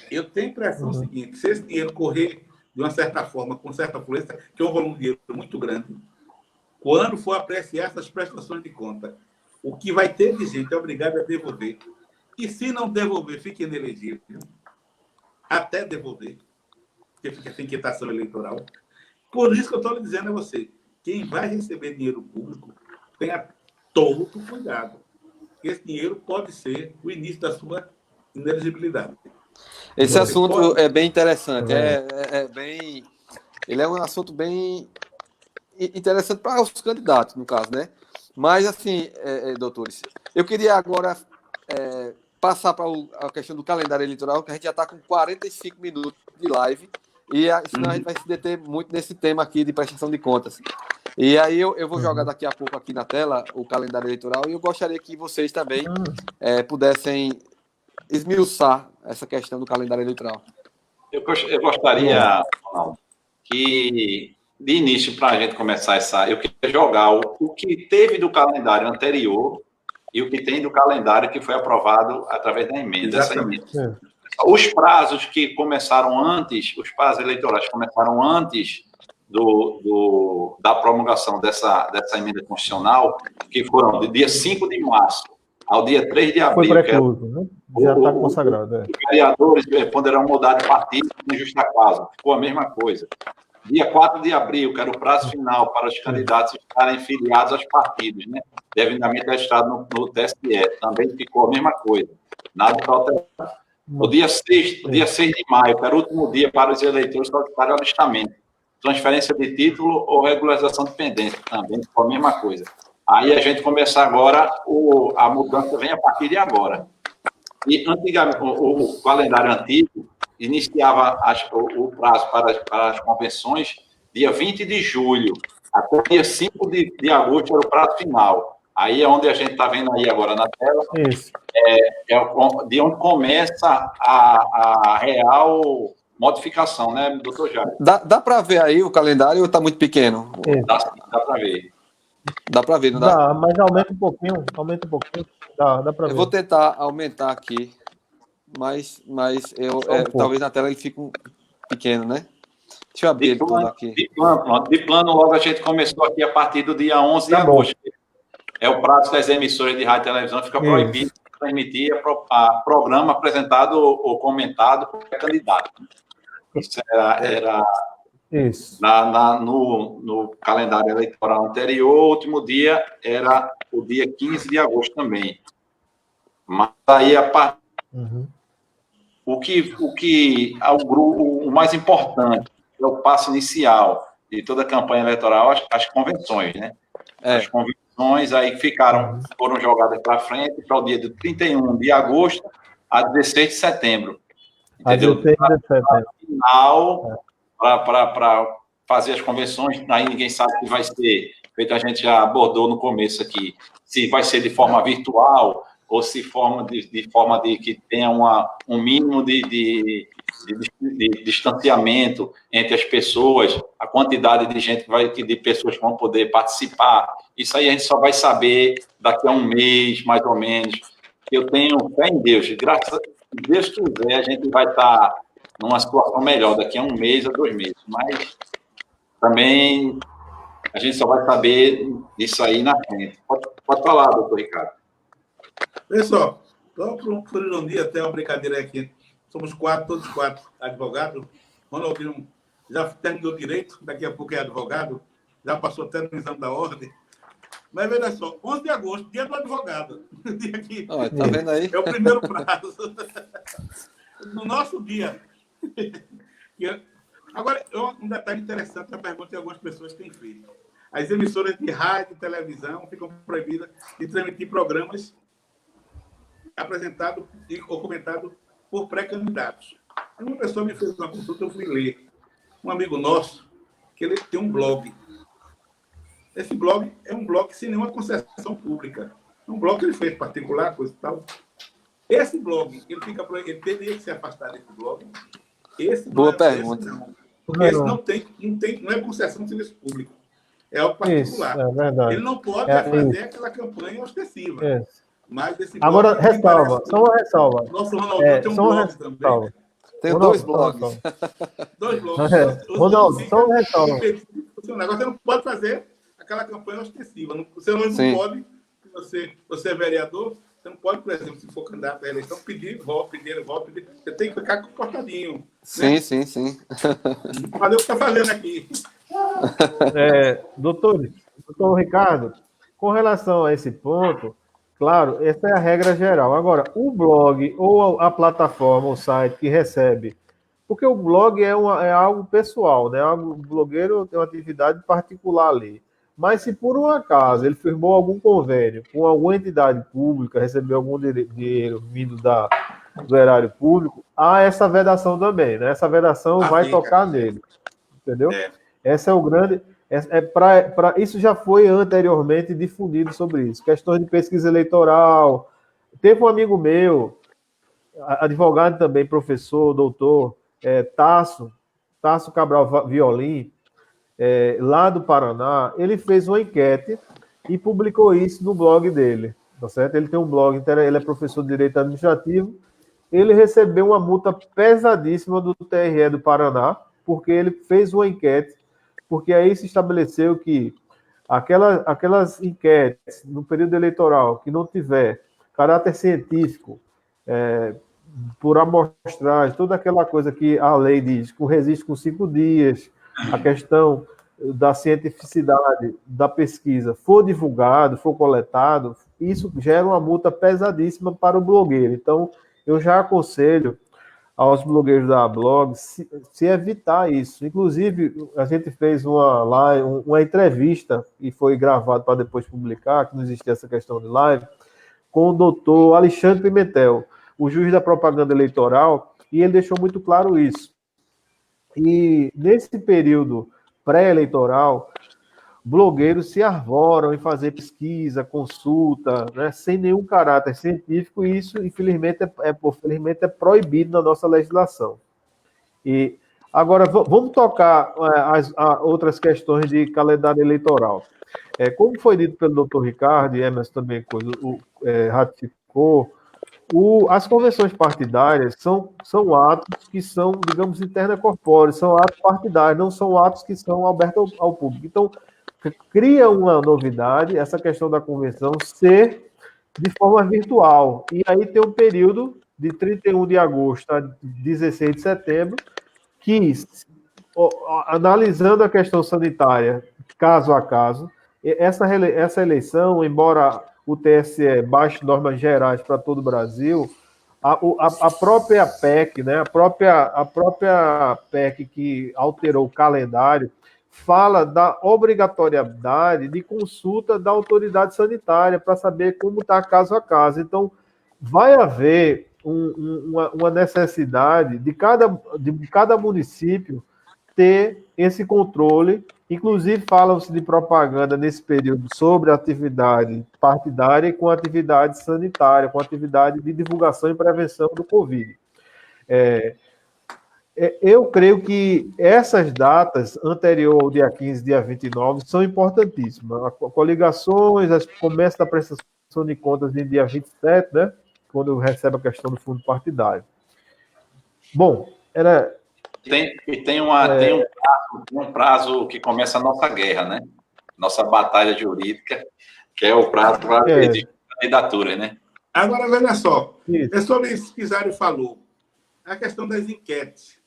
Eu tenho a impressão seguinte, se esse dinheiro correr de uma certa forma, com certa fluência, que é um volume de dinheiro muito grande, quando for apreciar essas prestações de conta, o que vai ter de gente é obrigado a devolver. E se não devolver, fica inelegível. Até devolver. Porque fica sem quitação eleitoral. Por isso que eu estou lhe dizendo a você, quem vai receber dinheiro público, tenha todo cuidado. Esse dinheiro pode ser o início da sua inelegibilidade. Esse assunto é bem interessante. Ele é um assunto bem interessante para os candidatos, no caso, né? Mas, assim, doutores, eu queria agora passar para a questão do calendário eleitoral, que a gente já está com 45 minutos de live, e senão a gente vai se deter muito nesse tema aqui de prestação de contas. E aí eu vou jogar daqui a pouco aqui na tela o calendário eleitoral, e eu gostaria que vocês também pudessem esmiuçar essa questão do calendário eleitoral. Eu gostaria, Ronaldo, que de início, para a gente começar eu queria jogar o que teve do calendário anterior e o que tem do calendário que foi aprovado através da emenda. Exatamente. Os prazos que começaram antes, os prazos eleitorais começaram antes da promulgação dessa emenda constitucional, que foram do dia 5 de março ao dia 3 de abril. Foi precluso, né? Já está consagrado. Os vereadores poderão mudar de partido sem justa causa. Ficou a mesma coisa. Dia 4 de abril, que era o prazo final para os candidatos estarem filiados aos partidos, né? Devidamente registrado no TSE. Também ficou a mesma coisa. Nada para alterar. O dia 6 de maio, que era o último dia para os eleitores solicitarem o alistamento. Transferência de título ou regularização de pendência. Também ficou a mesma coisa. Aí a gente começa agora, a mudança vem a partir de agora. E antigamente, o calendário antigo iniciava o prazo para as convenções dia 20 de julho, até dia 5 de agosto era o prazo final. Aí é onde a gente está vendo aí agora na tela, de onde começa a real modificação, né, doutor Jair? Dá para ver aí o calendário ou está muito pequeno? Dá para ver. Dá para ver, não dá? Dá, mas aumenta um pouquinho. Dá para ver. Eu vou tentar aumentar aqui, mas talvez na tela ele fique pequeno, né? Deixa eu abrir tudo aqui. De plano, logo a gente começou aqui a partir do dia 11 de agosto. É o prazo das emissoras de rádio e televisão, fica proibido de transmitir programa apresentado ou comentado por candidato. Isso era Isso. No calendário eleitoral anterior, o último dia era o dia 15 de agosto também. Mas aí o mais importante é o passo inicial de toda a campanha eleitoral, as convenções, né? As convenções aí foram jogadas para frente para o dia de 31 de agosto a 16 de setembro. Entendeu? A 16 de setembro. Final para fazer as convenções, aí ninguém sabe se vai ser, feito a gente já abordou no começo aqui, se vai ser de forma virtual ou se de forma de que tenha um mínimo de distanciamento entre as pessoas, a quantidade de gente de pessoas que vão poder participar. Isso aí a gente só vai saber daqui a um mês, mais ou menos. Eu tenho fé em Deus. Graças a Deus quiser, a gente vai estar numa situação melhor daqui a um mês a 2 meses. Mas também a gente só vai saber disso aí na frente. Pode falar, doutor Ricardo. Pessoal, por ironia, até uma brincadeira aqui. Somos todos quatro advogados. Ronaldinho já terminou direito, daqui a pouco é advogado, já passou até no exame da ordem. Mas veja só, 11 de agosto, dia do advogado. Dia aqui, tá vendo aí? É o primeiro prazo. No nosso dia. Agora, um detalhe interessante, uma pergunta que algumas pessoas têm feito. As emissoras de rádio e televisão ficam proibidas de transmitir programas apresentados ou comentados por pré-candidatos. Uma pessoa me fez uma consulta, eu fui ler. Um amigo nosso, que ele tem um blog. Esse blog é um blog sem nenhuma concessão pública. É um blog que ele fez particular, coisa e tal. Esse blog, ele teria que se afastar desse blog. Boa pergunta. Esse não é concessão de serviço público. É algo particular. Isso, é verdade. Ele não pode fazer aquela campanha ostensiva. Mas esse blog, agora, ressalva, só uma ressalva. Nosso Ronaldinho tem um blog também. Tem Ronaldo, 2 blogs. 2 blogs. Ronaldo, só uma ressalva. Agora você não pode fazer aquela campanha ostensiva. Você não Sim. pode, você é vereador, você não pode, por exemplo, se for candidato à eleição, pedir voto. Você tem que ficar comportadinho. Sim, Né? sim. Mas eu estou fazendo aqui. Doutor Ricardo, com relação a esse ponto, claro, essa é a regra geral. Agora, o blog ou a plataforma, o site que recebe, porque o blog é algo pessoal, né? O blogueiro tem uma atividade particular ali. Mas se por um acaso ele firmou algum convênio com alguma entidade pública, recebeu algum dinheiro vindo do erário público, há essa vedação também, né? Essa vedação vai tocar nele, entendeu? Esse é o grande... isso já foi anteriormente difundido sobre isso. Questões de pesquisa eleitoral. Teve um amigo meu, advogado também, professor, doutor, Tasso Cabral Violim, lá do Paraná, ele fez uma enquete e publicou isso no blog dele, tá certo? Ele tem um blog, ele é professor de Direito Administrativo, ele recebeu uma multa pesadíssima do TRE do Paraná, porque ele fez uma enquete, porque aí se estabeleceu que aquelas enquetes no período eleitoral que não tiver caráter científico, por amostragem, toda aquela coisa que a lei diz, com resiste com 5 dias, a questão da cientificidade da pesquisa for divulgado, for coletado, isso gera uma multa pesadíssima para o blogueiro. Então, eu já aconselho aos blogueiros da blog se evitar isso. Inclusive, a gente fez uma entrevista, e foi gravado para depois publicar, que não existia essa questão de live, com o doutor Alexandre Pimentel, o juiz da propaganda eleitoral, e ele deixou muito claro isso. E nesse período pré-eleitoral, blogueiros se arvoram em fazer pesquisa, consulta, né, sem nenhum caráter científico, e isso, infelizmente, felizmente, é proibido na nossa legislação. E agora, vamos tocar as outras questões de calendário eleitoral. Como foi dito pelo doutor Ricardo, e Emerson também ratificou, as convenções partidárias são atos que são, digamos, interna-corpóreos, são atos partidários, não são atos que são abertos ao público. Então, cria uma novidade, essa questão da convenção ser de forma virtual. E aí tem um período de 31 de agosto a 16 de setembro, que, analisando a questão sanitária, caso a caso, essa eleição, embora o TSE baixe normas gerais para todo o Brasil, a própria PEC, né, a própria PEC que alterou o calendário, fala da obrigatoriedade de consulta da autoridade sanitária para saber como está caso a caso. Então, vai haver uma necessidade de cada município ter esse controle. Inclusive, falam-se de propaganda nesse período sobre atividade partidária e com atividade sanitária, com atividade de divulgação e prevenção do Covid. Eu creio que essas datas, anterior ao dia 15, dia 29, são importantíssimas. Coligações, começo da prestação de contas em dia 27, né? Quando recebe a questão do fundo partidário. Bom, Tem um prazo que começa a nossa guerra, né? Nossa batalha jurídica, que é o prazo para a candidatura, né? Agora, veja só. É sobre isso que Zário falou. A questão das enquetes.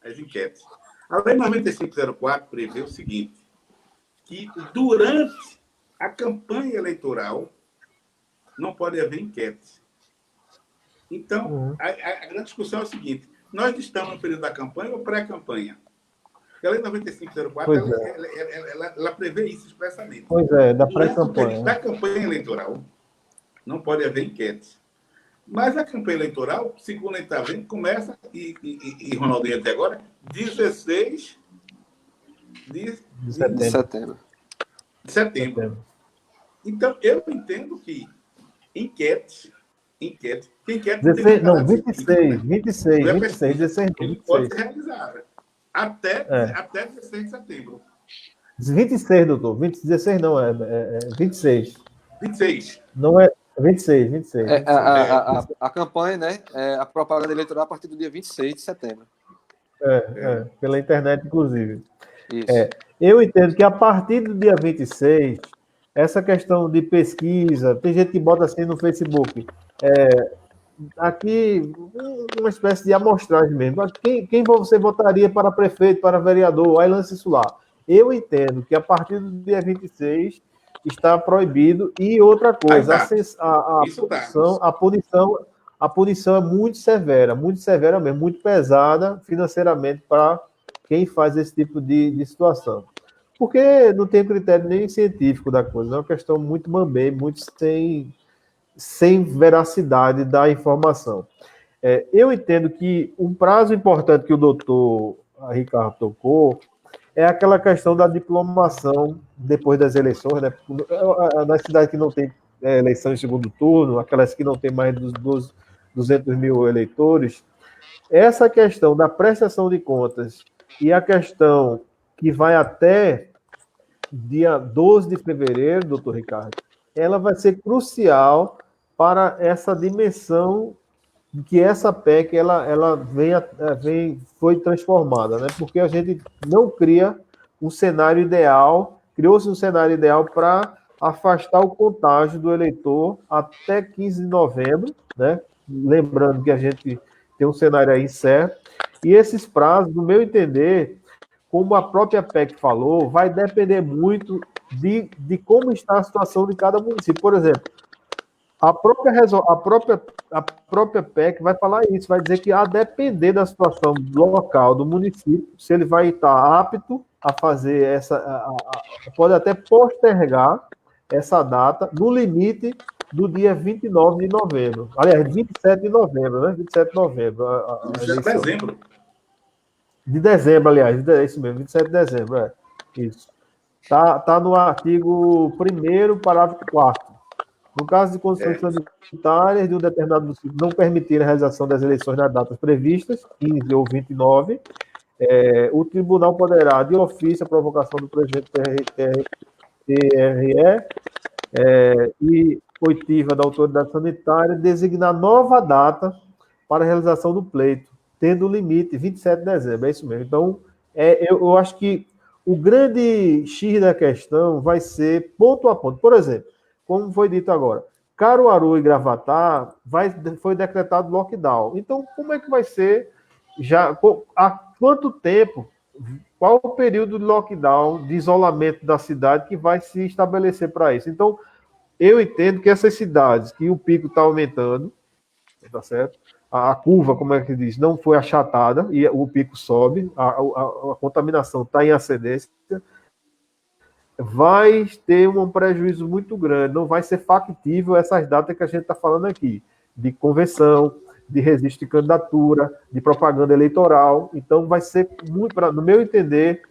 As enquetes. A Lei 9504 prevê o seguinte, que durante a campanha eleitoral não pode haver enquetes. Então, a grande discussão é o seguinte, nós estamos no período da campanha ou pré-campanha? A Lei 9504, ela prevê isso expressamente. Pois é, da pré-campanha. Da campanha eleitoral não pode haver enquetes. Mas a campanha eleitoral, segundo a gente está vendo, começa, e Ronaldinho até agora, 16 de setembro. Então, eu entendo que enquete 16 não, 26, pode ser realizada até 16 de setembro. 26, doutor. 16 não, é 26. 26. Não é 26. A campanha, né? A propaganda eleitoral a partir do dia 26 de setembro. Pela internet, inclusive. Isso. Eu entendo que a partir do dia 26, essa questão de pesquisa, tem gente que bota assim no Facebook, aqui uma espécie de amostragem mesmo. Quem você votaria para prefeito, para vereador? Aí lança isso lá. Eu entendo que a partir do dia 26 está proibido. E outra coisa, a punição é muito severa mesmo, muito pesada financeiramente para quem faz esse tipo de situação. Porque não tem critério nem científico da coisa, é uma questão muito mambé, muito sem veracidade da informação. Eu entendo que um prazo importante que o doutor Ricardo tocou é aquela questão da diplomação depois das eleições, né? Nas cidades que não tem eleição em segundo turno, aquelas que não tem mais dos 200 mil eleitores, essa questão da prestação de contas e a questão que vai até dia 12 de fevereiro, doutor Ricardo, ela vai ser crucial para essa dimensão que essa PEC ela foi transformada, né? Porque a gente não cria um cenário ideal, criou-se um cenário ideal para afastar o contágio do eleitor até 15 de novembro, né? Lembrando que a gente tem um cenário aí incerto, e esses prazos, no meu entender, como a própria PEC falou, vai depender muito de como está a situação de cada município. Por exemplo, a própria PEC vai falar isso, vai dizer que a depender da situação local do município, se ele vai estar apto a fazer pode até postergar essa data no limite do dia 29 de novembro. Aliás, 27 de novembro, né? 27 de novembro. 27 de dezembro. De dezembro, aliás, é isso mesmo, 27 de dezembro, isso. Tá no artigo 1º, parágrafo 4º. No caso de condições sanitárias de um determinado município não permitir a realização das eleições nas datas previstas, 15 ou 29, o tribunal poderá, de ofício, a provocação do presidente TRE e oitiva da autoridade sanitária, designar nova data para a realização do pleito, tendo o limite 27 de dezembro, é isso mesmo. Então, eu acho que o grande X da questão vai ser ponto a ponto. Por exemplo, como foi dito agora, Caruaru e Gravatá foi decretado lockdown. Então, como é que vai ser? Há quanto tempo? Qual o período de lockdown, de isolamento da cidade que vai se estabelecer para isso? Então, eu entendo que essas cidades que o pico está aumentando, tá certo? A curva, como é que diz, não foi achatada e o pico sobe, a contaminação está em ascendência, vai ter um prejuízo muito grande, não vai ser factível essas datas que a gente está falando aqui, de convenção, de registro de candidatura, de propaganda eleitoral. Então vai ser muito, no meu entender,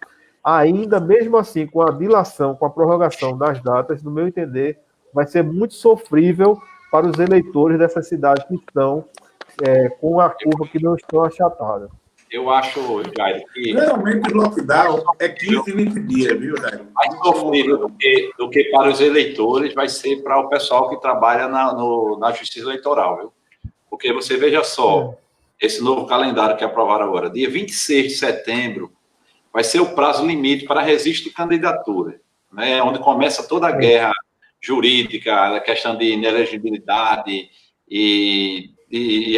ainda mesmo assim, com a dilação, com a prorrogação das datas, no meu entender, vai ser muito sofrível para os eleitores dessas cidades que estão com a curva que não estão achatadas. Eu acho, Jair, que... Geralmente o lockdown é 15, 20 dias, viu, Jair? Mais sofrível do que para os eleitores vai ser para o pessoal que trabalha na justiça eleitoral, viu? Porque você veja só, esse novo calendário que aprovaram agora, dia 26 de setembro, vai ser o prazo limite para registro de candidatura, né? Onde começa toda a guerra jurídica, a questão de inelegibilidade e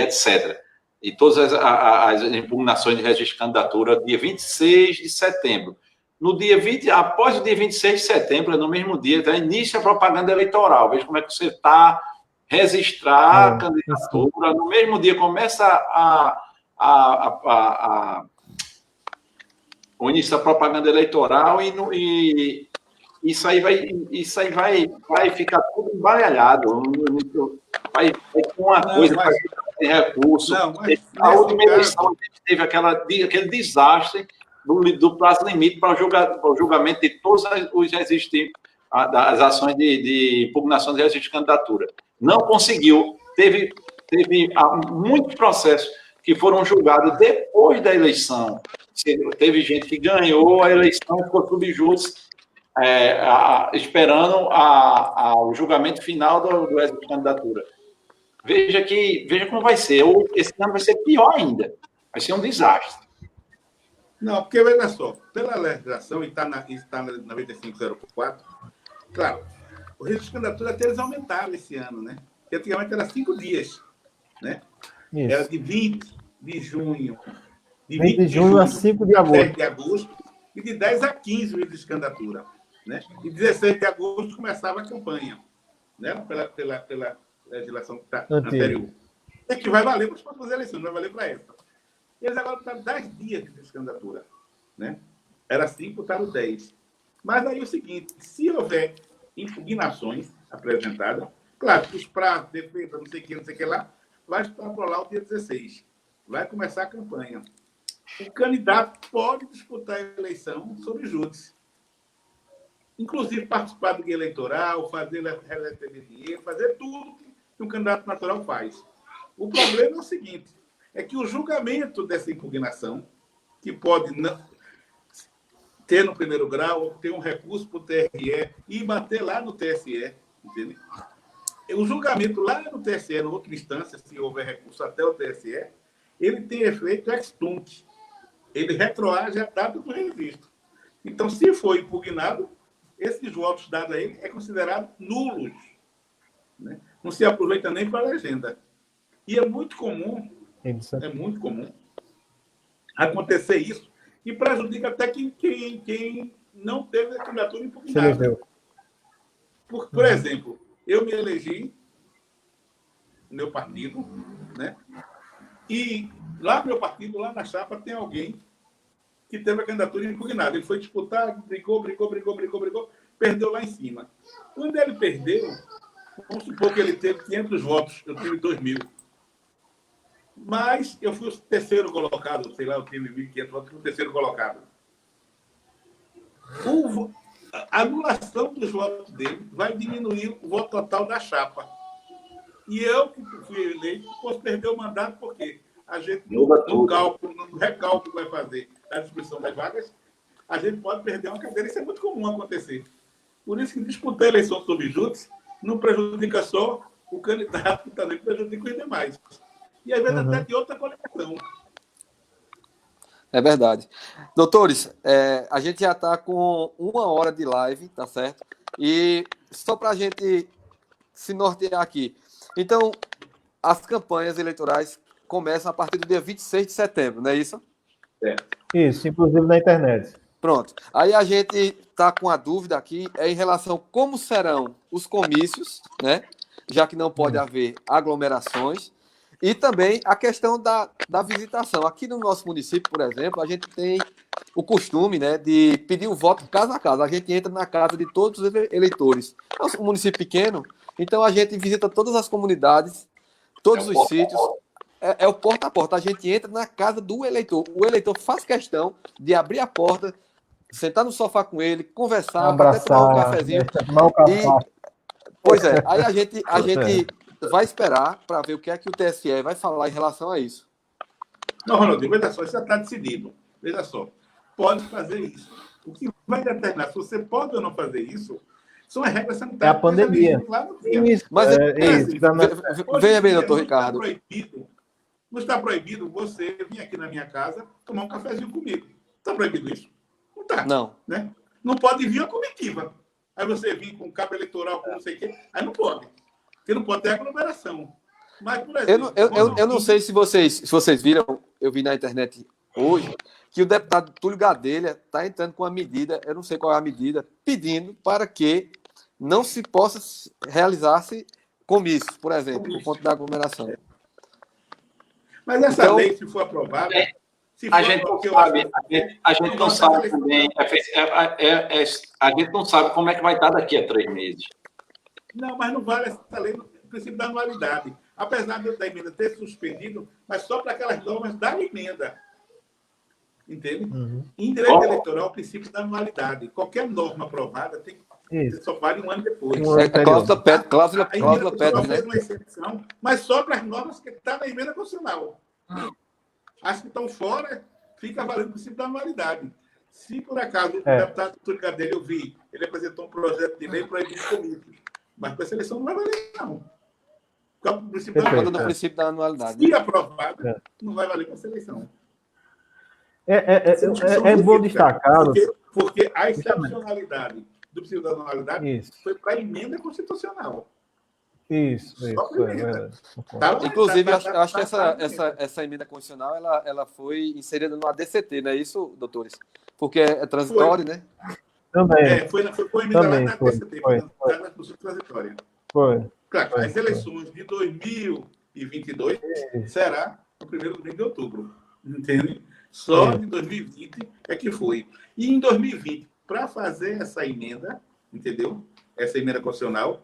etc. E todas as impugnações de registro de candidatura, dia 26 de setembro. No dia 20, após o dia 26 de setembro, no mesmo dia, tá, inicia a propaganda eleitoral. Veja como é que você está, registrar a candidatura. No mesmo dia começa o início da propaganda eleitoral e isso aí vai ficar tudo embaralhado. Vai ter uma coisa para tem recurso. A última eleição a gente teve aquele desastre do prazo limite para o julgamento de todos os registros, as ações de impugnação de registro de candidatura. Não conseguiu. Teve muitos processos que foram julgados depois da eleição. Teve gente que ganhou a eleição e ficou subjúdice, esperando o julgamento final do registro de candidatura. Veja como vai ser. Esse ano vai ser pior ainda. Vai ser um desastre. Não, porque, veja só, pela legislação, e está na 9504, claro, o registro de candidatura até eles aumentaram esse ano, né? Porque antigamente era 5 dias, né? Era Isso. de 20 de junho, de 20 de junho a 5 de 10 agosto. de agosto, e de 10 a 15 o registro de candidatura, né? E 16 de agosto começava a campanha, né? Pela legislação anterior. É que vai valer para as próximas eleições, não vai valer para essa. Eles agora estão 10 dias de candidatura, né? Era 5, estavam 10. Mas aí é o seguinte, se houver impugnações apresentadas, claro, os prazos, defesa, não sei o que lá, vai extrapolar o dia 16. Vai começar a campanha. O candidato pode disputar a eleição sob júdice. Inclusive participar do guia eleitoral, fazer receber dinheiro, fazer tudo que um candidato natural faz. O problema é o seguinte, é que o julgamento dessa impugnação, que pode não ter no primeiro grau, ter um recurso para o TRE e bater lá no TSE, entende? O julgamento lá no TSE, na outra instância, se houver recurso até o TSE, ele tem efeito ex-tunc. Ele retroage a data do registro. Então, se for impugnado, esses votos dados a ele é considerado nulos, né? Não se aproveita nem para a legenda. E é muito comum acontecer isso e prejudica até quem não teve a candidatura impugnada. Por exemplo, eu me elegi no meu partido, né? E lá no meu partido, lá na chapa, tem alguém que teve a candidatura impugnada. Ele foi disputar, brigou, perdeu lá em cima. Quando ele perdeu, vamos supor que ele teve 500 votos, eu tive 2.000. Mas eu fui o terceiro colocado, sei lá, eu tive 1.500 votos, fui o terceiro colocado. A anulação dos votos dele vai diminuir o voto total da chapa. E eu, que fui eleito, posso perder o mandato, porque a gente, no recálculo que vai fazer da distribuição das vagas, a gente pode perder uma cadeira. Isso é muito comum acontecer. Por isso que disputar a eleição sob júdice não prejudica só o candidato, também prejudica os demais. E às vezes até de outra coligação. É verdade. Doutores, a gente já está com 1 hora de live, tá certo? E só para a gente se nortear aqui. Então, as campanhas eleitorais começam a partir do dia 26 de setembro, não é isso? Isso, inclusive na internet. Pronto. Aí a gente está com a dúvida aqui em relação a como serão os comícios, né? Já que não pode haver aglomerações. E também a questão da visitação. Aqui no nosso município, por exemplo, a gente tem o costume, né, de pedir o voto casa a casa. A gente entra na casa de todos os eleitores. É um município pequeno, então a gente visita todas as comunidades, todos os sítios. É o porta a porta. A gente entra na casa do eleitor. O eleitor faz questão de abrir a porta, sentar no sofá com ele, conversar, abraçar, até tomar um cafezinho. Tomar um café. Pois é, aí a gente vai esperar para ver o que é que o TSE vai falar em relação a isso. Não, Ronaldinho, veja só, isso já está decidido. Veja só, pode fazer isso. O que vai determinar se você pode ou não fazer isso são as regras sanitárias. É a pandemia. Isso. Mas veja bem, doutor Ricardo. Não está proibido você vir aqui na minha casa tomar um cafezinho comigo. Está proibido isso? Não está. Não. Né? Não pode vir a comitiva. Aí você vir com cabo eleitoral, com não sei o quê. Aí não pode. Porque não pode ter aglomeração. Mas, por exemplo, eu não sei se vocês viram, eu vi na internet hoje, que o deputado Túlio Gadelha está entrando com uma medida, eu não sei qual é a medida, pedindo para que não se possa realizar-se comícios, por exemplo, por conta da aglomeração. Mas essa lei, se for aprovada... A gente não sabe também, a gente não sabe como é que vai estar daqui a 3 meses. Não, mas não vale essa lei no princípio da anualidade. Apesar da emenda ter suspendido, mas só para aquelas normas da emenda. Entende? Em direito eleitoral, o princípio da anualidade. Qualquer norma aprovada tem só vale 1 ano depois. Cláusula PET, né? Uma exceção, mas só para as normas que estão na emenda constitucional. As que estão fora, fica valendo o princípio da anualidade. Se, por acaso, o deputado Túlio Gadelha, eu vi, ele apresentou um projeto de lei proibindo o comício. Mas para a seleção não vai valer, não. O princípio do princípio da anualidade. Se aprovado, não vai valer para a seleção. É bom destacar. Porque a excepcionalidade do princípio da normalidade foi para a emenda constitucional. Isso. Inclusive, acho que essa emenda constitucional ela foi inserida no ADCT, não é isso, doutores? Porque é transitório, né? Também. Foi emenda lá na ADCT, foi na Constituição transitória. Claro, as eleições de 2022 será no 1º domingo de outubro. Entende? Só de 2020 é que foi. E em 2020, para fazer essa emenda, entendeu? Essa emenda constitucional,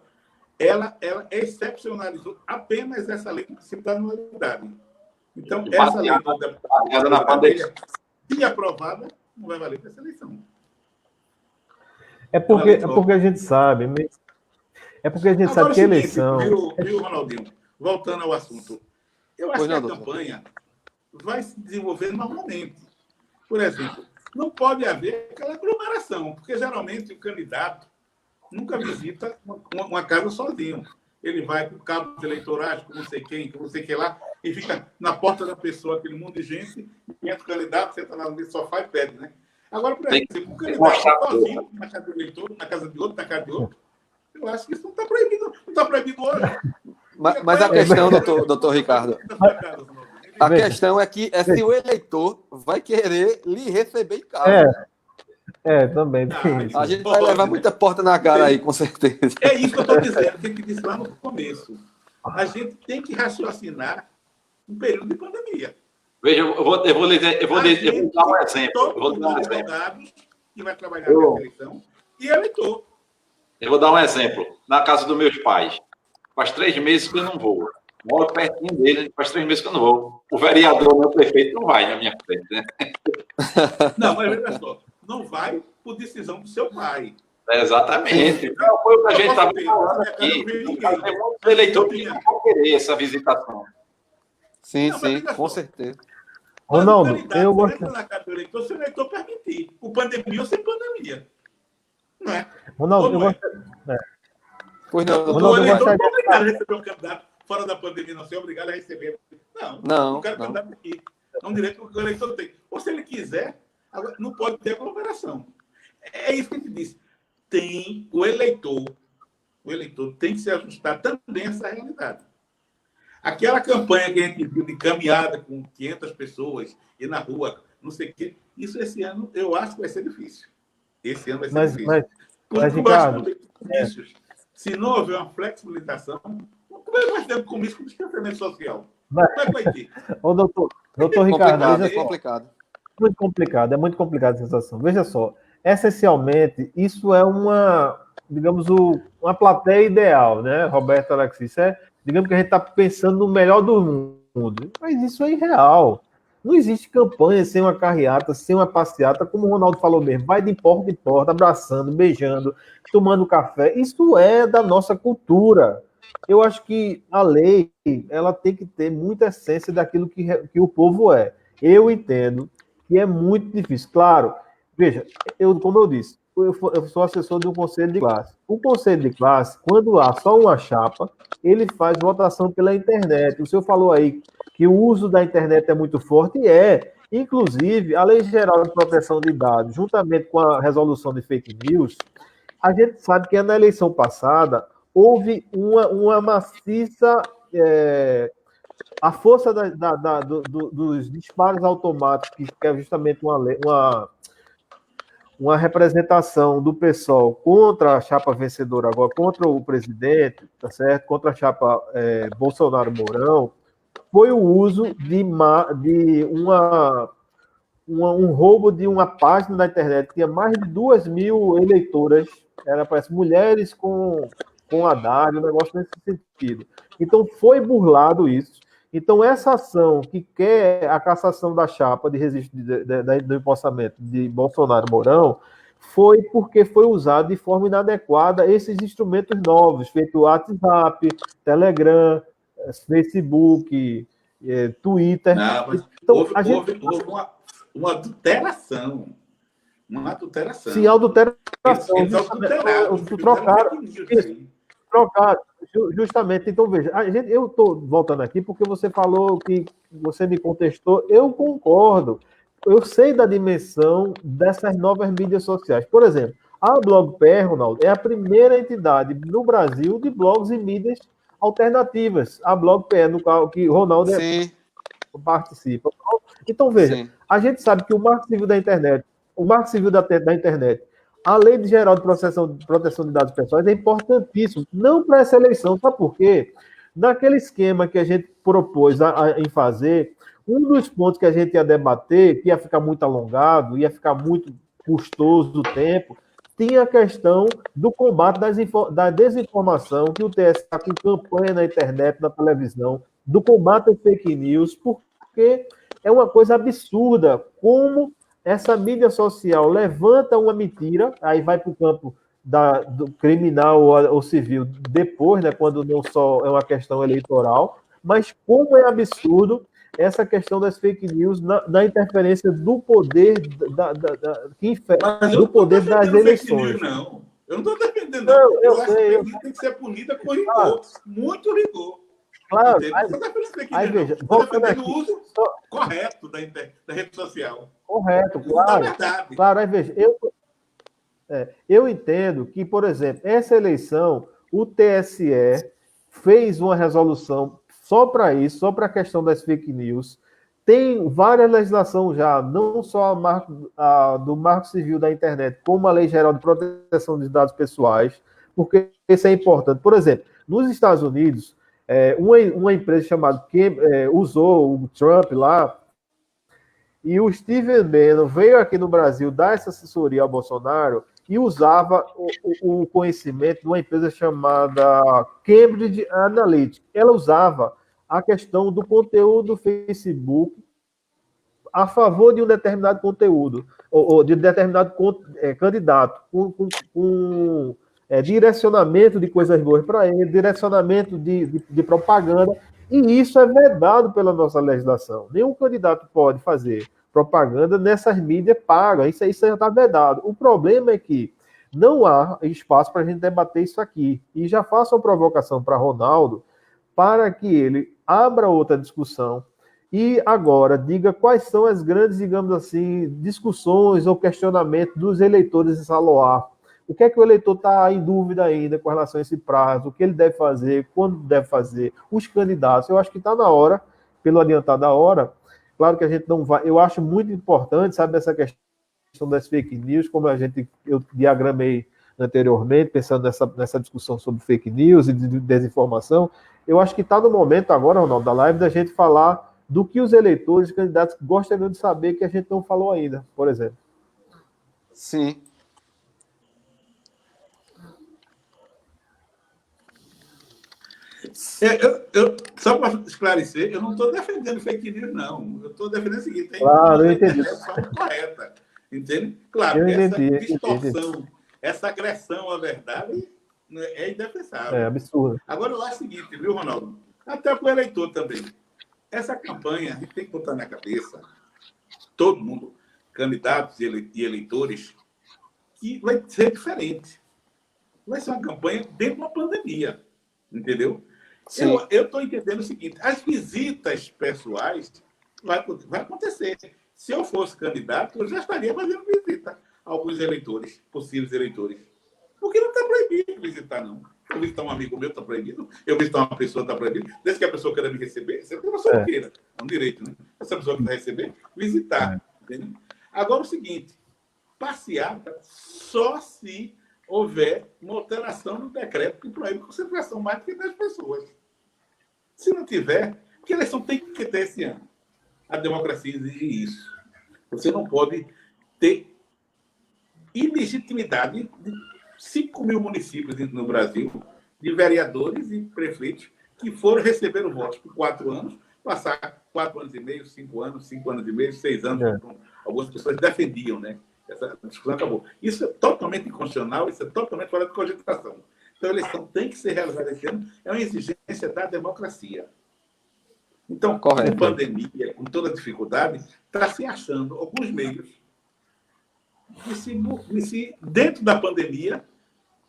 ela excepcionalizou apenas essa lei do princípio da anualidade. Então, essa lei da pandemia, se aprovada, não vai valer para essa eleição. É porque a gente sabe. É porque a gente sabe que a eleição. Viu, Ronaldinho? Voltando ao assunto. Eu acho que a campanha vai se desenvolver normalmente. Por exemplo, não pode haver aquela aglomeração, porque geralmente o candidato nunca visita uma casa sozinho. Ele vai com cabos eleitorais, com não sei quem, com não sei quem lá, e fica na porta da pessoa, aquele monte de gente, e entra o candidato, senta lá no sofá e pede, né? Agora, por exemplo, o candidato sozinho, na casa do eleitor, na casa de outro, na casa de outro, eu acho que isso não está proibido. Não está proibido hoje. Mas a questão, doutor Ricardo, a questão é que se o eleitor vai querer lhe receber em casa. Também tem isso. A gente vai levar muita porta na cara aí, com certeza. É isso que eu estou dizendo, que eu disse lá no começo. A gente tem que raciocinar um período de pandemia. Veja, eu vou dar um exemplo. Todos os advogados que vai trabalhar na eleição e eleitor. Eu vou dar um exemplo. Na casa dos meus pais. Faz 3 meses que eu não vou. Moro pertinho dele, faz 3 meses que eu não vou. O vereador, meu prefeito, não vai na minha frente, né? Não, mas veja só, não vai por decisão do seu pai. Exatamente. Então, foi o que a gente estava falando aqui. Tem muitos eleitores que não vão querer essa visitação. Sim, com certeza. Ronaldo, eu gosto. Na casa do eleitor, se o eleitor permitir. Com pandemia ou sem pandemia. Não é? Ronaldo, eu gosto. Pois não, o eleitor não é obrigado a receber um candidato fora da pandemia, não ser obrigado a receber. Não. Eu quero candidato aqui. É um direito que o eleitor tem. Ou se ele quiser, agora, não pode ter aglomeração. É isso que a gente disse. O eleitor tem que se ajustar também a essa realidade. Aquela campanha que a gente viu de caminhada com 500 pessoas e na rua, não sei o quê, isso esse ano eu acho que vai ser difícil. Esse ano vai ser difícil. Mas Ricardo, se não houver uma flexibilização, como é que vai ter um comício com distanciamento social? Como é que vai ter? Ô, doutor Ricardo, é complicado. É muito complicado essa situação. Veja só, essencialmente, isso é uma plateia ideal, né, Roberto Alexis? Digamos que a gente está pensando no melhor do mundo, mas isso é irreal. Não existe campanha sem uma carreata, sem uma passeata, como o Ronaldo falou mesmo, vai de porta em porta, abraçando, beijando, tomando café. Isso é da nossa cultura. Eu acho que a lei ela tem que ter muita essência daquilo que o povo é. Eu entendo que é muito difícil. Claro, veja, como eu disse, eu sou assessor de um conselho de classe. O conselho de classe, quando há só uma chapa, ele faz votação pela internet. O senhor falou aí que o uso da internet é muito forte, e é. Inclusive, a Lei Geral de Proteção de Dados, juntamente com a resolução de fake news, a gente sabe que na eleição passada houve uma maciça... a força dos disparos automáticos, que é justamente uma representação do PSOL contra a chapa vencedora agora, contra o presidente, tá certo? Contra a chapa Bolsonaro-Mourão, foi o uso de um roubo de uma página da internet que tinha mais de 2.000 eleitoras, parece mulheres com Haddad, um negócio nesse sentido. Então, foi burlado isso. Então, essa ação que quer a cassação da chapa de registro do empossamento de Bolsonaro-Mourão foi porque foi usado de forma inadequada esses instrumentos novos, feito WhatsApp, Telegram, Facebook, Twitter. Não, mas então, houve uma adulteração. Uma adulteração. Sim, adulteração. Eles adulteraram. Trocaram. Justamente. Então, veja, eu estou voltando aqui porque você falou que você me contestou. Eu concordo. eu sei da dimensão dessas novas mídias sociais. Por exemplo, a BlogPer, Ronaldo, é a primeira entidade no Brasil de blogs e mídias alternativas. A BlogPer, no qual que Ronaldo Sim, participa. Então, veja, sim, a gente sabe que o Marco Civil da Internet, o Marco Civil da Internet, a Lei Geral de Proteção de Dados Pessoais é importantíssimo, não para essa eleição, sabe por quê? Naquele esquema que a gente propôs em fazer, um dos pontos que a gente ia debater, que ia ficar muito alongado, ia ficar muito custoso do tempo, tinha a questão do combate da desinformação, que o TSE está com campanha na internet, na televisão, do combate às fake news, porque é uma coisa absurda como essa mídia social levanta uma mentira, aí vai para o campo do criminal ou civil depois, né, quando não só é uma questão eleitoral, mas como é absurdo essa questão das fake news na interferência do poder Mas eu do não estou poder das defendendo fake eleições. news, não. Eu não estou defendendo, não. Não, Eu acho que sei, fake news tem que ser punida com rigor, claro, muito rigor. claro. Entende? Não estou defendendo fake Aí news, não. veja, Estou voltando defendendo aqui, o uso só, correto da rede social. correto, O uso da claro, verdade. claro. Aí veja, eu entendo que, por exemplo, essa eleição, o TSE fez uma resolução só para isso, só para a questão das fake news. Tem várias legislações já, não só do Marco Civil da Internet, como a Lei Geral de Proteção de Dados Pessoais, porque isso é importante. Por exemplo, nos Estados Unidos, uma empresa chamada usou o Trump lá, e o Steven Bannon veio aqui no Brasil dar essa assessoria ao Bolsonaro e usava o conhecimento de uma empresa chamada Cambridge Analytica. Ela usava a questão do conteúdo do Facebook a favor de um determinado conteúdo, ou de determinado candidato, com direcionamento de coisas boas para ele, direcionamento de propaganda, e isso é vedado pela nossa legislação. Nenhum candidato pode fazer propaganda nessas mídias pagas, isso já está vedado. O problema é que não há espaço para a gente debater isso aqui. E já faço uma provocação para Ronaldo, para que ele abra outra discussão e agora diga quais são as grandes, digamos assim, discussões ou questionamentos dos eleitores de Saloá. O que é que o eleitor está em dúvida ainda com relação a esse prazo, o que ele deve fazer, quando deve fazer, os candidatos. Eu acho que está na hora, pelo adiantar da hora. Claro que a gente não vai. Eu acho muito importante, sabe, essa questão das fake news, como eu diagramei anteriormente, pensando nessa discussão sobre fake news e de desinformação. Eu acho que está no momento agora, Ronaldo, da live, da gente falar do que os eleitores e candidatos gostariam de saber que a gente não falou ainda, por exemplo. sim. Só para esclarecer, eu não estou defendendo fake news, não. Eu estou defendendo o seguinte: tem claro, eu entendi. de forma correta. Entende? Claro, essa distorção, essa agressão à verdade é indefensável. É absurdo. Agora, eu acho o seguinte, viu, Ronaldo? Até para o eleitor também. Essa campanha, a gente tem que botar na cabeça, todo mundo, candidatos e eleitores, que vai ser diferente. Vai ser uma campanha dentro de uma pandemia. Entendeu? Eu estou entendendo o seguinte: as visitas pessoais vai acontecer. Se eu fosse candidato, eu já estaria fazendo visita a alguns eleitores, possíveis eleitores. Porque não está proibido visitar, não. Eu visitar um amigo meu, está proibido. Eu visitar uma pessoa, está proibido. Desde que a pessoa queira me receber, sempre a pessoa queira. É um direito, né? Essa pessoa que vai receber, visitar. Entende? Agora, o seguinte: passeata só se houver uma alteração no decreto que proíbe concentração mais de 10 pessoas. Se não tiver, porque a eleição tem que ter esse ano. A democracia exige isso. Você não pode ter ilegitimidade de 5 mil municípios no Brasil, de vereadores e prefeitos que foram receber votos por 4 anos, passar 4 anos e meio, 5 anos, 5 anos e meio, 6 anos. Algumas pessoas defendiam, né? Essa discussão acabou. Isso é totalmente inconstitucional, isso é totalmente fora de cogitação. Então, a eleição tem que ser realizada esse ano, é uma exigência da democracia. Então, com pandemia, com toda dificuldade, está se achando alguns meios de se dentro da pandemia,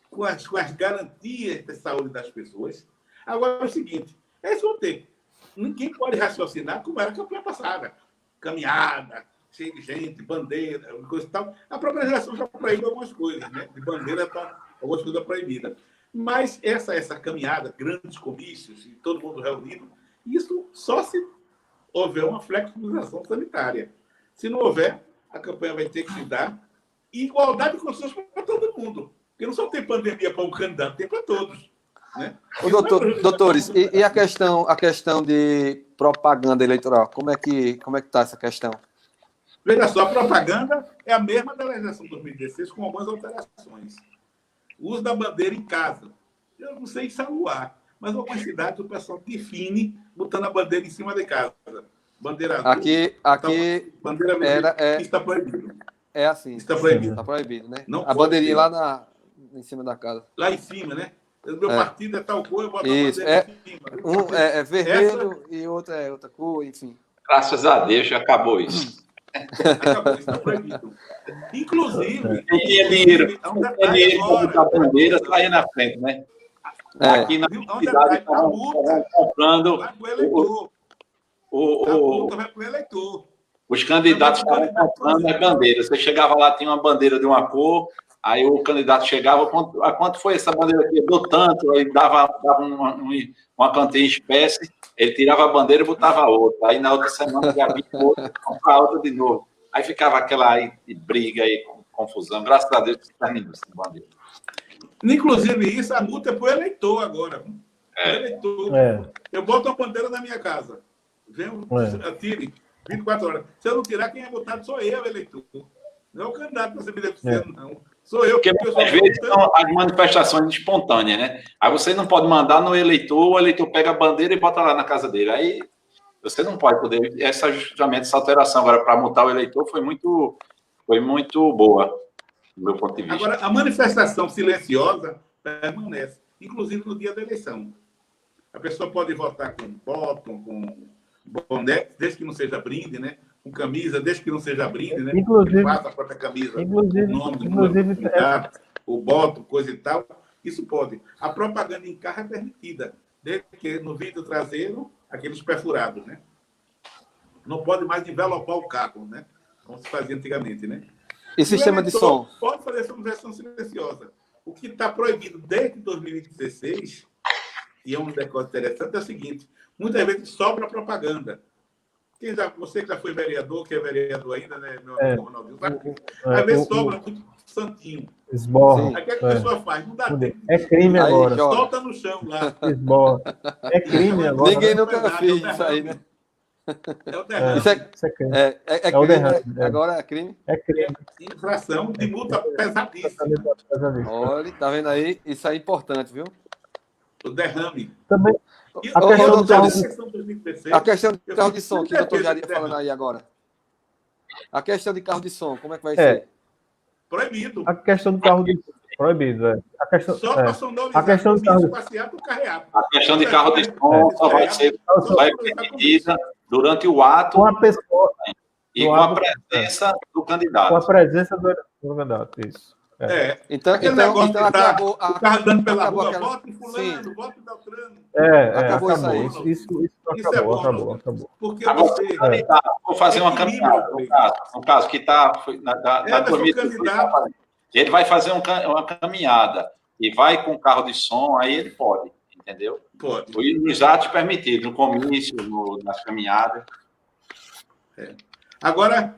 com as garantias de saúde das pessoas. Agora, é o seguinte, eles vão ter. Ninguém pode raciocinar como era a campanha passada. Caminhada, cheio de gente, bandeira, coisa e tal. A própria legislação já proíbe algumas coisas, né? De bandeira para algumas coisas proibidas. Mas essa caminhada, grandes comícios, e todo mundo reunido, isso só se houver uma flexibilização sanitária. Se não houver, a campanha vai ter que se dar igualdade de condições para todo mundo. Porque não só tem pandemia para um candidato, tem para todos. Né? Doutores, e a questão de propaganda eleitoral? Como é que está essa questão? Veja só, a propaganda é a mesma da legislação de 2016, com algumas alterações. O uso da bandeira em casa. Eu não sei Saluar, mas algumas cidades o pessoal define botando a bandeira em cima de casa. Bandeira azul. Aqui bandeira vermelha, está proibido. É assim. Está proibido. Está proibido, né? Não a bandeirinha lá em cima da casa. Lá em cima, né? O meu partido é tal cor, eu boto isso, a bandeira em cima. Um é vermelho e outro é outra cor, enfim. Graças a Deus já acabou isso. Acabou, está proibido. Inclusive, quem tinha dinheiro para botar a bandeira, saia na frente, né? Aqui na cidade estavam comprando o eleitor. Os candidatos estavam comprando as bandeiras. Você chegava lá, tinha uma bandeira de uma cor, aí o candidato chegava, quanto foi essa bandeira aqui? Deu tanto, aí dava uma quantia em espécie, ele tirava a bandeira e botava outra. Aí na outra semana já vinha outra, comprava outra de novo. Aí ficava aquela aí, briga aí, confusão. Graças a Deus, não está ninguém sem bandeira. Inclusive, isso, a multa é para o eleitor agora. Eleitor. Eu boto uma bandeira na minha casa. Venho, atire 24 horas. Se eu não tirar, quem é votado sou eu, eleitor. Não é o candidato para ser beneficiado, não. Sou eu. Porque às vezes são as manifestações espontâneas, né? Aí você não pode mandar no eleitor, o eleitor pega a bandeira e bota lá na casa dele. Aí você não pode poder. Justamente essa alteração agora para multar o eleitor foi muito boa, do meu ponto de vista. Agora, a manifestação silenciosa permanece, inclusive no dia da eleição. A pessoa pode votar com bottom, com boné, desde que não seja brinde, né? Com camisa, desde que não seja brinde, né? Inclusive, faça a própria camisa, o nome do inclusive o bottom, coisa e tal. Isso pode. A propaganda em carro é permitida, desde que no vidro traseiro, aqueles perfurados, né? Não pode mais envelopar o carro, né? Como se fazia antigamente, né? E sistema de som? Pode fazer essa versão silenciosa. O que está proibido desde 2016, e é um decreto interessante, é o seguinte: muitas vezes sobra propaganda. Você que já foi vereador, que é vereador ainda, né, meu amigo Ronaldinho? Às vezes sobra muito santinho. Esborra. Aí o que a pessoa faz? Não dá tempo. É crime agora. Solta no chão lá. Esborra. É crime agora. Ninguém nunca fez isso aí, né? É o derrame. Isso é crime. É o crime, derrame, né? Agora é crime. É crime. Infração de multa pesadíssima. Olha, tá vendo aí? Isso aí é importante, viu? O derrame. Também. A questão do carro de de som, que o doutor Jaria falando aí agora. A questão de carro de som, como é que vai ser? Proibido. A questão do carro de som. Proibido, é. Só para sonorizar. A questão do carro A questão de carro de som só vai ser permitida durante o ato com a pessoa e com a presença do candidato. Com a presença do candidato, isso. Então acabou o carro andando pela rua, bota em fulano, bota em Beltrano. Acabou isso aí. Isso acabou. Porque você... Vou fazer uma caminhada, no caso que está na 2018, ele vai fazer uma caminhada e vai com carro de som, aí ele pode, entendeu? Pode. Nos atos permitidos, no comício, nas caminhadas. Agora,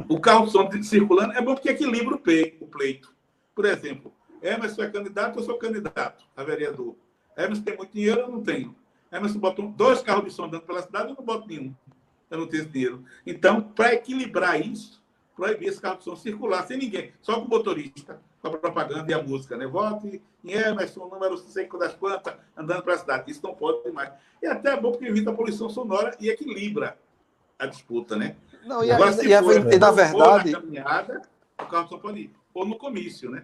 o carro de som circulando é bom porque equilibra o pleito. Por exemplo, Emerson é candidato, eu sou candidato a vereador. Emerson tem muito dinheiro, eu não tenho. Emerson botou 2 carros de som andando pela cidade, eu não boto nenhum. Eu não tenho esse dinheiro. Então, para equilibrar isso, proibir esse carro de som circular sem ninguém, só com o motorista, com a propaganda e a música, né? Vote em Emerson, número 5 das plantas, andando para a cidade. Isso não pode mais. E até é bom porque evita a poluição sonora e equilibra a disputa, né? Não, agora, na verdade... na caminhada, o carro de som pode ir. Ou no comício, né?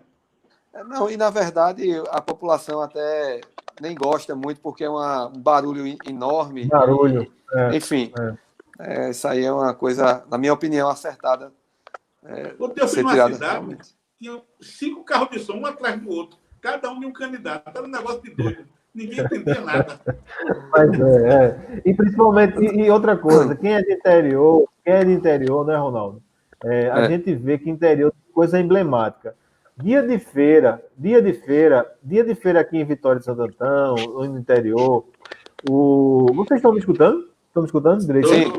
Não, e na verdade a população até nem gosta muito porque é um barulho enorme. Barulho. Enfim, isso aí é uma coisa, na minha opinião, acertada. Eu fui numa cidade, tinha 5 carros de som, um atrás do outro, cada um de um candidato. Era um negócio de doido. Ninguém entendia nada. Mas E principalmente, e outra coisa, quem é de interior, né, Ronaldo? A gente vê que interior tem coisa emblemática. Dia de feira aqui em Vitória de Santo Antão, no interior. Vocês estão me escutando? Estão me escutando direito? Sim,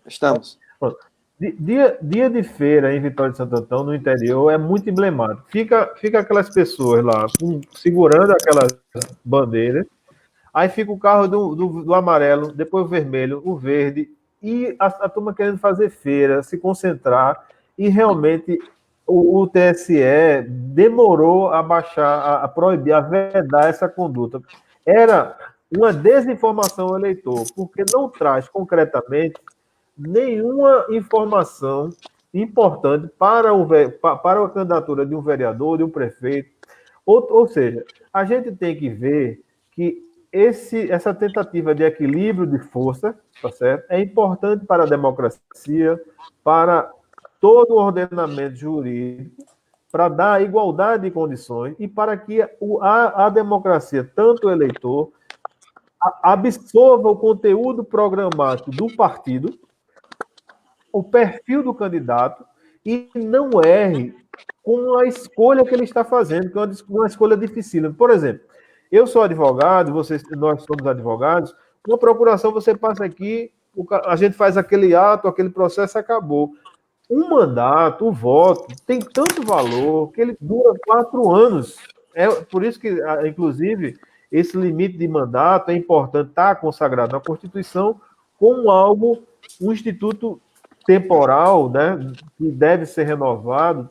estamos. Pronto. Dia de feira em Vitória de Santo Antão, no interior, é muito emblemático. Fica aquelas pessoas lá segurando aquelas bandeiras, aí fica o carro do amarelo, depois o vermelho, o verde, e a turma querendo fazer feira, se concentrar, e realmente o TSE demorou a baixar, a proibir, a vedar essa conduta. Era uma desinformação ao eleitor, porque não traz concretamente nenhuma informação importante para a candidatura de um vereador, de um prefeito. Ou seja, a gente tem que ver que essa tentativa de equilíbrio de força, tá certo? É importante para a democracia, para todo o ordenamento jurídico, para dar igualdade de condições e para que a democracia, tanto o eleitor, absorva o conteúdo programático do partido, o perfil do candidato e não erre com a escolha que ele está fazendo, que é uma escolha dificílima. Por exemplo, eu sou advogado, nós somos advogados, uma procuração você passa aqui, a gente faz aquele ato, aquele processo acabou. Um mandato, o voto, tem tanto valor que ele dura 4 anos. É por isso que, inclusive, esse limite de mandato é importante estar consagrado na Constituição como algo, um instituto temporal, né, que deve ser renovado,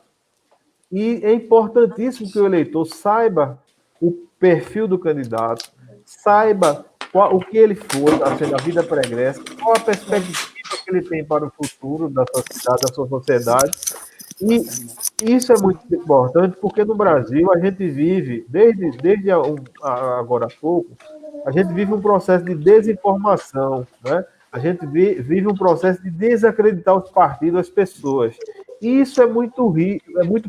e é importantíssimo que o eleitor saiba o perfil do candidato, saiba o que ele for, assim, da vida pregressa, qual a perspectiva que ele tem para o futuro da sua cidade, da sua sociedade, e isso é muito importante porque no Brasil a gente vive, desde agora há pouco, a gente vive um processo de desinformação, né? A gente vive um processo de desacreditar os partidos, as pessoas. E isso é muito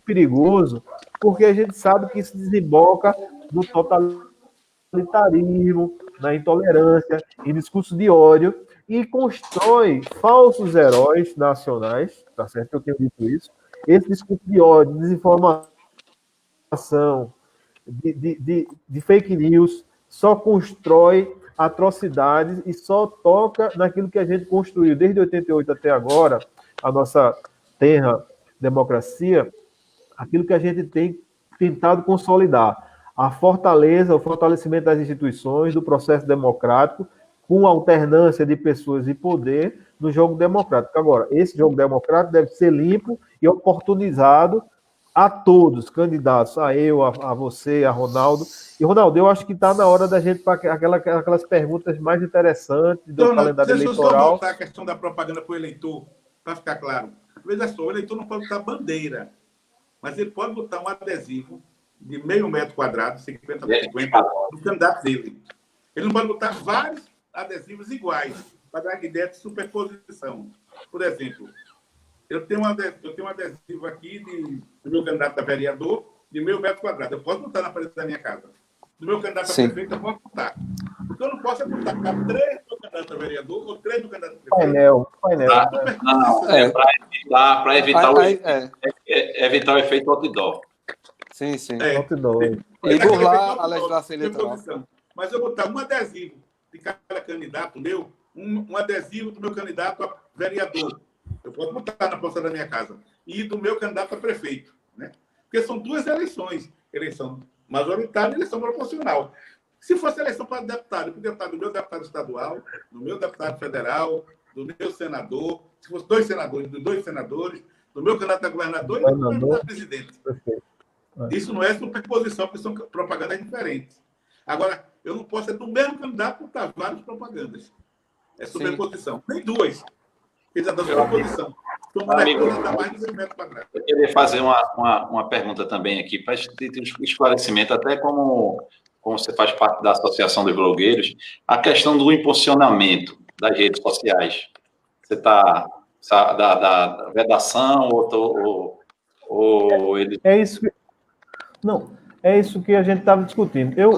perigoso, porque a gente sabe que isso desemboca no totalitarismo, na intolerância, em discurso de ódio, e constrói falsos heróis nacionais, tá certo? Eu tenho dito isso. Esse discurso de ódio, de desinformação, de fake news, só constrói atrocidades e só toca naquilo que a gente construiu desde 88 até agora, a nossa terra democracia, aquilo que a gente tem tentado consolidar, a fortaleza, o fortalecimento das instituições, do processo democrático, com alternância de pessoas e poder no jogo democrático. Agora, esse jogo democrático deve ser limpo e oportunizado a todos, candidatos, a eu, a você, a Ronaldo. E, Ronaldo, eu acho que está na hora da gente para aquelas perguntas mais interessantes do calendário eleitoral. Deixa eu só voltar a questão da propaganda para o eleitor, para ficar claro. Veja só, o eleitor não pode botar bandeira, mas ele pode botar um adesivo de meio metro quadrado, 50 por 50, do candidato dele. Ele não pode botar vários adesivos iguais, para dar ideia de superposição. Por exemplo, eu tenho um adesivo aqui do meu candidato a vereador de meio metro quadrado. Eu posso botar na parede da minha casa. Do meu candidato a prefeito, eu posso botar. Porque eu não posso botar 3 do meu candidato a vereador ou 3 do candidato a prefeito. Painel. Para evitar o efeito outdoor. Sim. Outdoor. E burlar a legislação eleitoral. Mas eu botar um adesivo de cada candidato meu, um adesivo do meu candidato a vereador. Eu posso botar na porta da minha casa. E do meu candidato a prefeito. Né? Porque são 2 eleições. Eleição majoritária e eleição proporcional. Se fosse eleição para deputado, do meu deputado estadual, do meu deputado federal, do meu senador, se fosse 2 senadores, dos 2 senadores, do meu candidato a governador e do meu candidato a presidente. Isso não é superposição, porque são propagandas diferentes. Agora, eu não posso, do mesmo candidato, botar várias propagandas. É superposição. Nem 2. Eles já dão superposição. Eu queria fazer uma pergunta também aqui, para esclarecimento, até como você faz parte da Associação dos Blogueiros, a questão do impulsionamento das redes sociais. Você está da vedação ou ele... É isso que... Não, é isso que a gente estava discutindo. Eu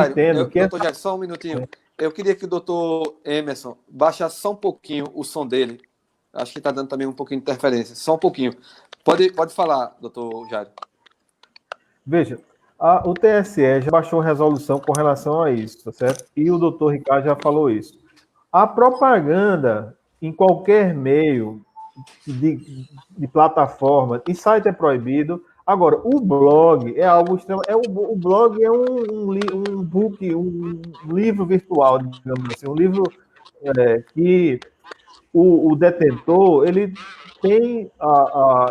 entendo que... Doutor Jair, só um minutinho. Eu queria que o doutor Emerson baixasse só um pouquinho o som dele, Acho que está dando também um pouquinho de interferência. Só um pouquinho. Pode falar, doutor Jairo. Veja, o TSE já baixou resolução com relação a isso, tá certo? E o doutor Ricardo já falou isso. A propaganda em qualquer meio de plataforma e site é proibido. Agora, o blog é algo extremo. O blog é um book, um livro virtual, digamos assim, um livro que o detentor ele tem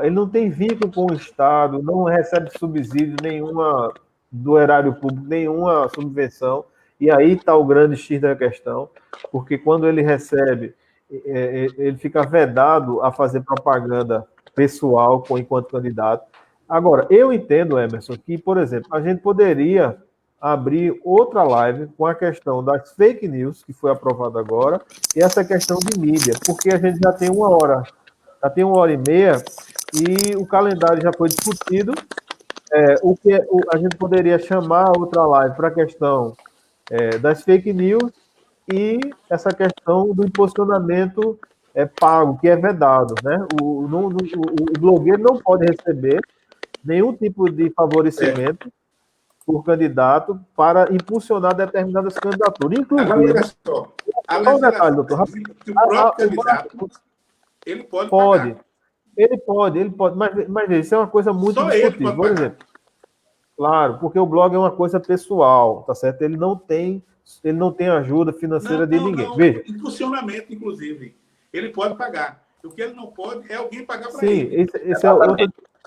ele não tem vínculo com o Estado, não recebe subsídio nenhuma do erário público, nenhuma subvenção, e aí está o grande X da questão, porque quando ele recebe, ele fica vedado a fazer propaganda pessoal enquanto candidato. Agora, eu entendo, Emerson, que, por exemplo, a gente poderia abrir outra live com a questão das fake news, que foi aprovada agora, e essa questão de mídia, porque a gente já tem 1 hora, já tem 1 hora e meia, e o calendário já foi discutido. A gente poderia chamar outra live para a questão das fake news e essa questão do impulsionamento pago, que é vedado, né? O blogueiro não pode receber nenhum tipo de favorecimento por candidato para impulsionar determinadas candidaturas. Agora, olha Inclusive, só, a só um detalhe, doutor. que o próprio candidato, ele pode pagar. Ele pode, mas isso é uma coisa muito Só ele discutível. pode Por pagar. exemplo, claro, porque o blog é uma coisa pessoal, tá certo? Ele não tem ajuda financeira de ninguém. Não, Veja. impulsionamento, inclusive. Ele pode pagar. O que ele não pode é alguém pagar para Sim, ele. esse é outro.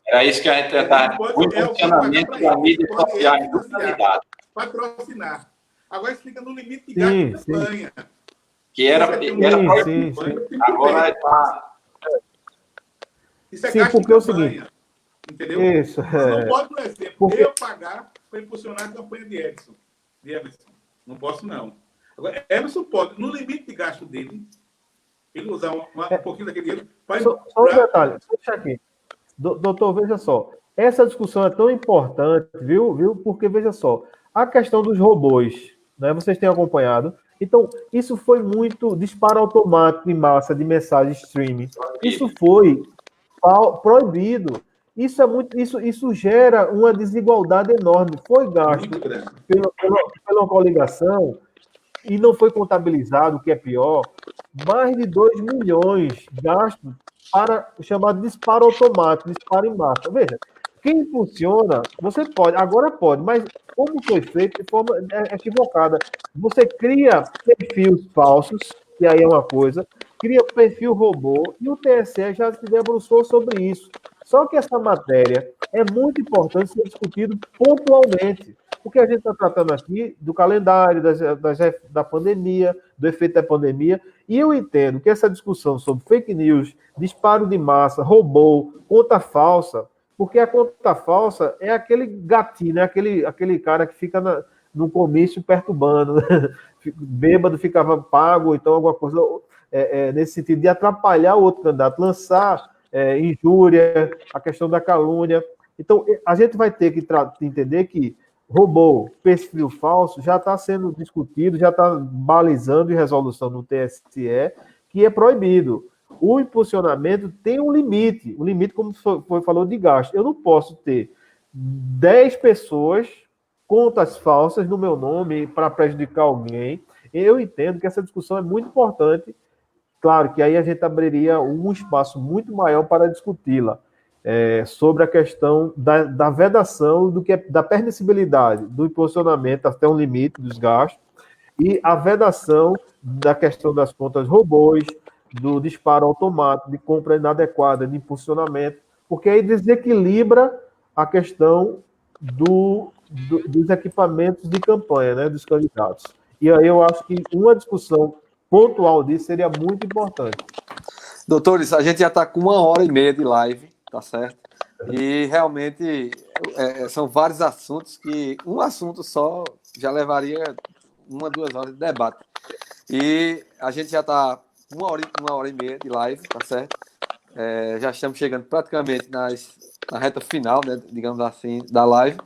Era isso que a gente está. O funcionamento da mídia social do candidato. Patrocinar. Agora isso fica no limite de Sim, gasto de campanha. Que era sim. agora está. Isso é Sim, gasto porque é o de campanha. seguinte. Entendeu? Isso, Não pode, por exemplo, porque... eu pagar para impulsionar a campanha de Emerson. Não posso, não. Agora, Emerson pode, no limite de gasto dele, ele usar um pouquinho daquele dinheiro para... Só um detalhe, deixa aqui. Doutor, veja só. Essa discussão é tão importante, viu? Porque, veja só, a questão dos robôs, né? Vocês têm acompanhado. Então, isso foi muito disparo automático em massa de mensagem streaming. Isso foi proibido. Isso gera uma desigualdade enorme. Foi gasto pela coligação e não foi contabilizado, o que é pior, mais de 2 milhões gastos para o chamado disparo automático, disparo em massa. Veja, quem funciona, você pode, agora pode, mas como foi feito de forma equivocada. Você cria perfis falsos, que aí é uma coisa, cria perfil robô, e o TSE já se debruçou sobre isso. Só que essa matéria é muito importante ser discutido pontualmente, porque a gente está tratando aqui do calendário, da pandemia, do efeito da pandemia, e eu entendo que essa discussão sobre fake news, disparo de massa, robô, conta falsa, porque a conta falsa é aquele gatinho, né? aquele cara que fica no comício perturbando, né? Bêbado, ficava pago, então alguma coisa nesse sentido de atrapalhar o outro candidato, lançar injúria, a questão da calúnia. Então, a gente vai ter que entender que robô, perfil falso, já está sendo discutido, já está balizando em resolução no TSE, que é proibido. O impulsionamento tem um limite, como falou, de gasto. Eu não posso ter 10 pessoas, contas falsas no meu nome para prejudicar alguém. Eu entendo que essa discussão é muito importante. Claro que aí a gente abriria um espaço muito maior para discuti-la, sobre a questão da vedação, da permissibilidade do impulsionamento até um limite dos gastos, e a vedação da questão das contas robôs, do disparo automático, de compra inadequada, de impulsionamento, porque aí desequilibra a questão dos equipamentos de campanha, né, dos candidatos. E aí eu acho que uma discussão pontual disso seria muito importante. Doutores, a gente já está com 1 hora e meia de live, tá certo? E realmente são vários assuntos que um assunto só já levaria 1-2 horas de debate. E a gente já está 1 hora e meia de live, tá certo? Já estamos chegando praticamente na reta final, né, digamos assim, da live.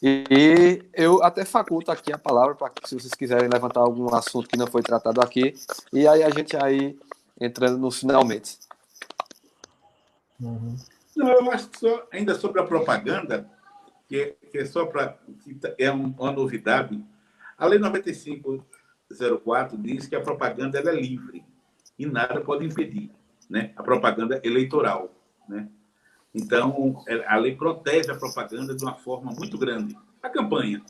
E eu até faculto aqui a palavra para se vocês quiserem levantar algum assunto que não foi tratado aqui. E aí a gente aí entrando nos finalmente. Uhum. Não, eu acho que ainda sobre a propaganda, que é só para. É uma novidade. A Lei 9504 diz que a propaganda ela é livre e nada pode impedir, né? A propaganda eleitoral, né? Então, a lei protege a propaganda de uma forma muito grande. A campanha,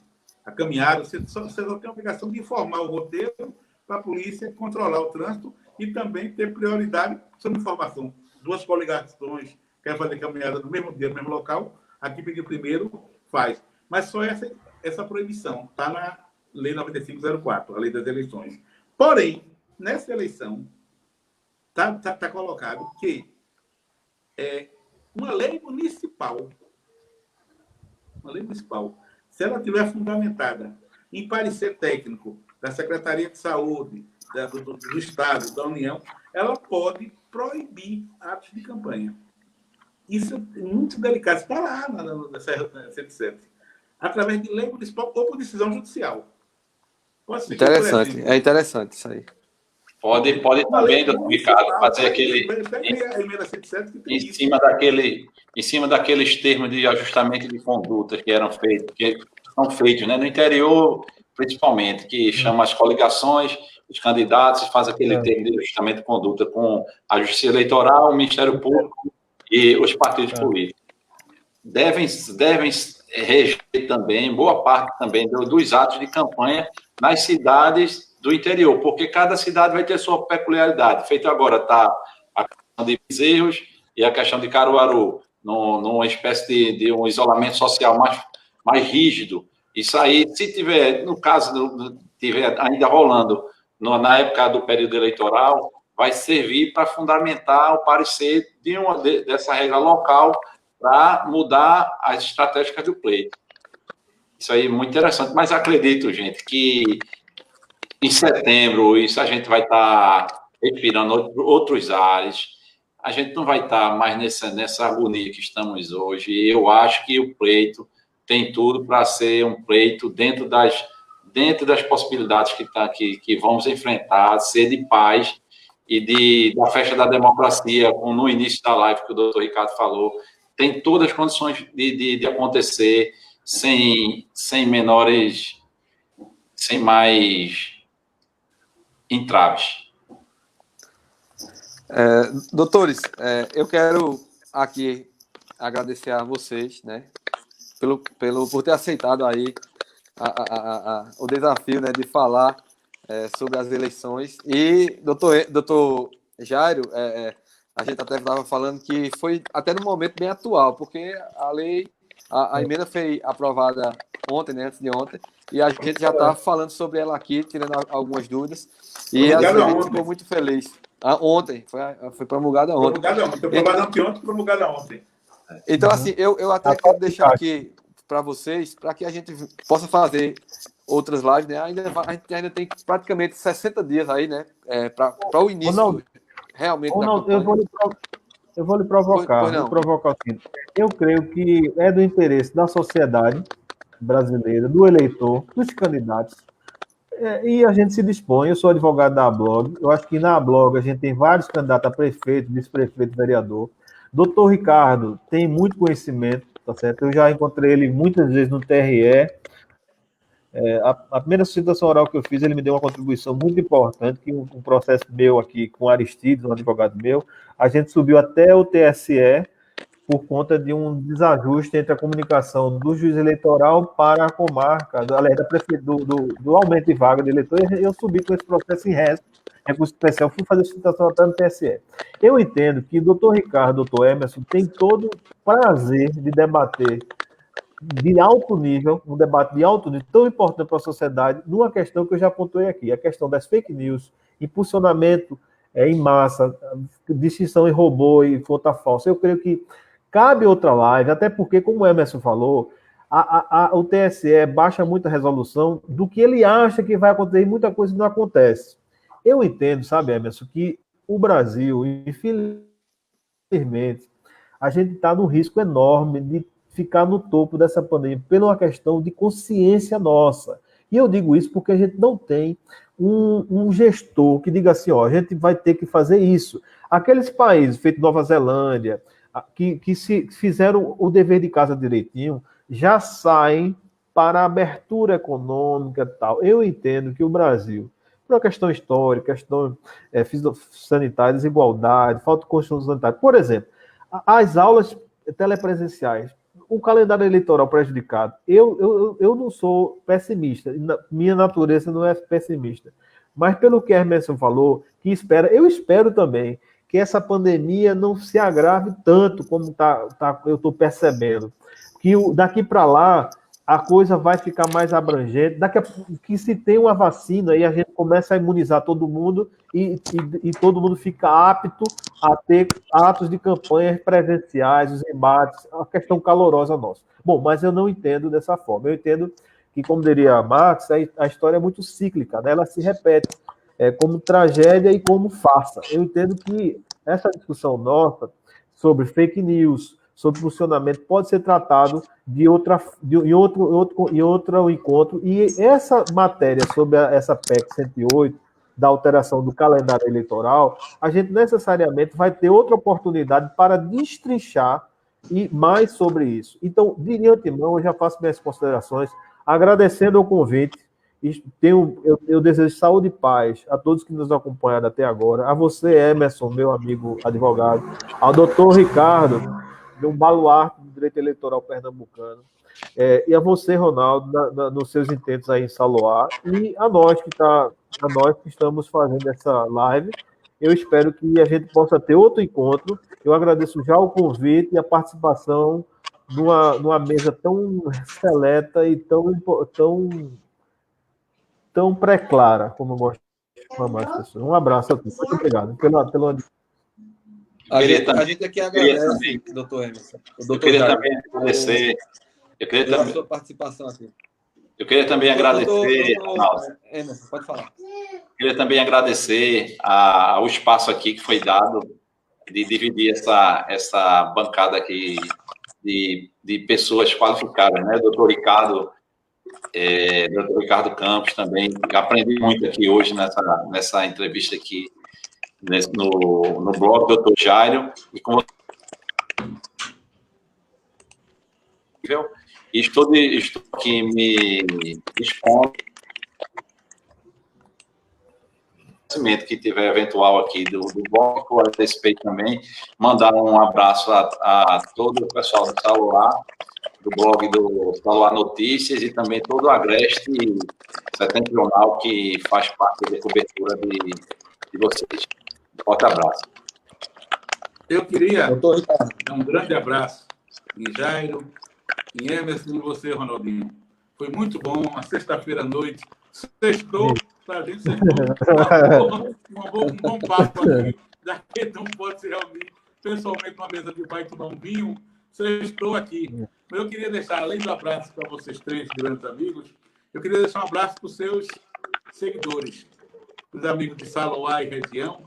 a caminhada, você só tem a obrigação de informar o roteiro para a polícia controlar o trânsito e também ter prioridade sobre informação. Duas coligações querem fazer caminhada no mesmo dia, no mesmo local, aqui pedir primeiro, faz. Mas só essa proibição está na Lei 9504, a Lei das Eleições. Porém, nessa eleição, está colocado que uma lei municipal, se ela estiver fundamentada em parecer técnico da Secretaria de Saúde, do Estado, da União, ela pode proibir atos de campanha. Isso é muito delicado. Está lá na 107. Através de lei municipal ou por decisão judicial. Pode ser. Interessante, é interessante isso aí. Pode também, doutor Ricardo, fazer aquele... Em cima daqueles termos de ajustamento de condutas que são feitos, né, no interior, principalmente, que chama as coligações, os candidatos, faz aquele termo de ajustamento de conduta com a Justiça Eleitoral, o Ministério Público e os partidos políticos. Devem reger também, boa parte também dos atos de campanha nas cidades do interior, porque cada cidade vai ter sua peculiaridade. Feito agora está a questão de Bezerros e a questão de Caruaru, numa espécie de um isolamento social mais rígido. Isso aí, se tiver, no caso, tiver ainda rolando na época do período eleitoral, vai servir para fundamentar o parecer dessa regra local para mudar as estratégias do pleito. Isso aí é muito interessante, mas acredito, gente, que em setembro isso a gente vai estar respirando outros ares, a gente não vai estar mais nessa agonia que estamos hoje, e eu acho que o pleito tem tudo para ser um pleito dentro das possibilidades que vamos enfrentar, ser de paz e da festa da democracia, como no início da live que o doutor Ricardo falou, tem todas as condições de acontecer sem mais entraves. Doutores, eu quero aqui agradecer a vocês, né, por ter aceitado aí o desafio, né, de falar sobre as eleições. E, doutor Jairo, a gente até estava falando que foi até no momento bem atual, porque a emenda foi aprovada ontem, né, antes de ontem, e a gente já está falando sobre ela aqui, tirando algumas dúvidas, e a gente ficou muito feliz. Ontem, foi promulgada ontem. Promulgada ontem. Então, assim, eu até quero deixar aqui para vocês, para que a gente possa fazer outras lives, né? A gente ainda tem praticamente 60 dias aí, né? Para o início, Ronaldo, realmente. Eu vou lhe provocar. Vou provocar o seguinte. Eu creio que é do interesse da sociedade brasileira, do eleitor, dos candidatos, e a gente se dispõe. Eu sou advogado da Ablog. Eu acho que na Ablog a gente tem vários candidatos a prefeito, vice-prefeito, vereador. Doutor Ricardo tem muito conhecimento, tá certo? Eu já encontrei ele muitas vezes no TRE. A primeira citação oral que eu fiz, ele me deu uma contribuição muito importante, que um processo meu aqui com Aristides, um advogado meu, a gente subiu até o TSE por conta de um desajuste entre a comunicação do juiz eleitoral para a comarca, do aumento de vaga de eleitor, e eu subi com esse processo em recurso especial, fui fazer citação até no TSE. Eu entendo que o doutor Ricardo, o doutor Emerson, tem todo o prazer de debater de alto nível, um debate de alto nível, tão importante para a sociedade, numa questão que eu já apontei aqui, a questão das fake news, impulsionamento em massa, distinção em robô e conta falsa. Eu creio que cabe outra live, até porque, como o Emerson falou, o TSE baixa muita resolução do que ele acha que vai acontecer, e muita coisa não acontece. Eu entendo, sabe, Emerson, que o Brasil, infelizmente, a gente está num risco enorme de ficar no topo dessa pandemia, pela uma questão de consciência nossa. E eu digo isso porque a gente não tem um gestor que diga assim, ó, a gente vai ter que fazer isso. Aqueles países, feito Nova Zelândia, que se fizeram o dever de casa direitinho, já saem para a abertura econômica e tal. Eu entendo que o Brasil, por uma questão histórica, questão sanitária, desigualdade, falta de construção sanitária. Por exemplo, as aulas telepresenciais, o calendário eleitoral prejudicado. Eu não sou pessimista, minha natureza não é pessimista. Mas pelo que a Emerson falou, eu espero também que essa pandemia não se agrave tanto como eu estou percebendo. Que daqui para lá a coisa vai ficar mais abrangente. Que se tem uma vacina e a gente começa a imunizar todo mundo e todo mundo fica apto a ter atos de campanha presenciais, os embates, a questão calorosa nossa. Bom, mas eu não entendo dessa forma. Eu entendo que, como diria Marx, a história é muito cíclica, né? Ela se repete como tragédia e como farsa. Eu entendo que essa discussão nossa sobre fake news, sobre funcionamento, pode ser tratado em outro encontro. E essa matéria sobre essa PEC 108, da alteração do calendário eleitoral, a gente necessariamente vai ter outra oportunidade para destrinchar e mais sobre isso. Então, de antemão, eu já faço minhas considerações, agradecendo o convite. Eu desejo saúde e paz a todos que nos acompanharam até agora, a você, Emerson, meu amigo advogado, ao doutor Ricardo, meu baluarte do direito eleitoral pernambucano, e a você, Ronaldo, nos seus intentos aí em Saloá, e a nós que estamos fazendo essa live. Eu espero que a gente possa ter outro encontro. Eu agradeço já o convite e a participação numa mesa tão seleta e tão pré-clara, como eu gosto de chamar as pessoas. Um abraço a todos. Muito obrigado pela A gente aqui agradece, doutor Emerson. Eu queria também agradecer. Pela sua participação aqui. Eu queria também agradecer. Emerson, pode falar. Eu queria também agradecer ao espaço aqui que foi dado de dividir essa bancada aqui de pessoas qualificadas, né? Doutor Ricardo Campos também. Aprendi muito aqui hoje nessa entrevista aqui no blog do Dr. Jairo. E estou aqui me expondo que tiver eventual aqui do blog, eu respeito também, mandar um abraço a todo o pessoal do Saloá, do blog do Saloá Notícias e também todo o Agreste Setentrional que faz parte da cobertura de vocês. Um forte abraço. Eu queria dar um grande abraço em Jairo, em Emerson e você, Ronaldinho. Foi muito bom, uma sexta-feira à noite. Sextou, para a gente um bom papo aqui. Já que não pode se reunir pessoalmente numa mesa de pai tomar um vinho, sextou aqui. Mas eu queria deixar, além do abraço para vocês três, grandes amigos, eu queria deixar um abraço para os seus seguidores, os amigos de Saloá e região,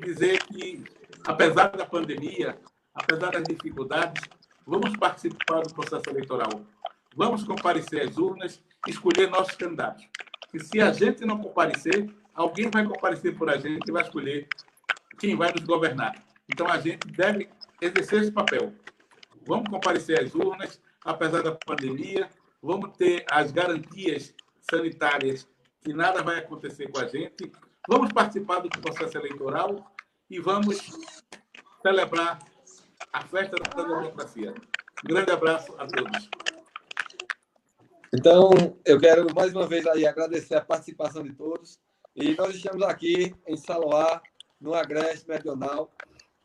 dizer que, apesar da pandemia, apesar das dificuldades, vamos participar do processo eleitoral. Vamos comparecer às urnas e escolher nossos candidatos. E se a gente não comparecer, alguém vai comparecer por a gente e vai escolher quem vai nos governar. Então, a gente deve exercer esse papel. Vamos comparecer às urnas, apesar da pandemia, vamos ter as garantias sanitárias que nada vai acontecer com a gente, vamos participar do processo eleitoral e vamos celebrar a festa da democracia. Um grande abraço a todos. Então, eu quero mais uma vez aí agradecer a participação de todos. E nós estamos aqui em Saloá, no Agreste Meridional,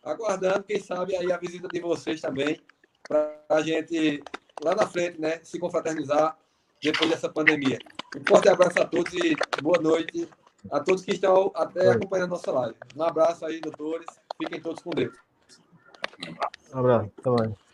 aguardando, quem sabe, aí a visita de vocês também, para a gente, lá na frente, né, se confraternizar depois dessa pandemia. Um forte abraço a todos e boa noite a todos que estão até acompanhando a nossa live. Um abraço aí, doutores. Fiquem todos com Deus. Um abraço. Até mais.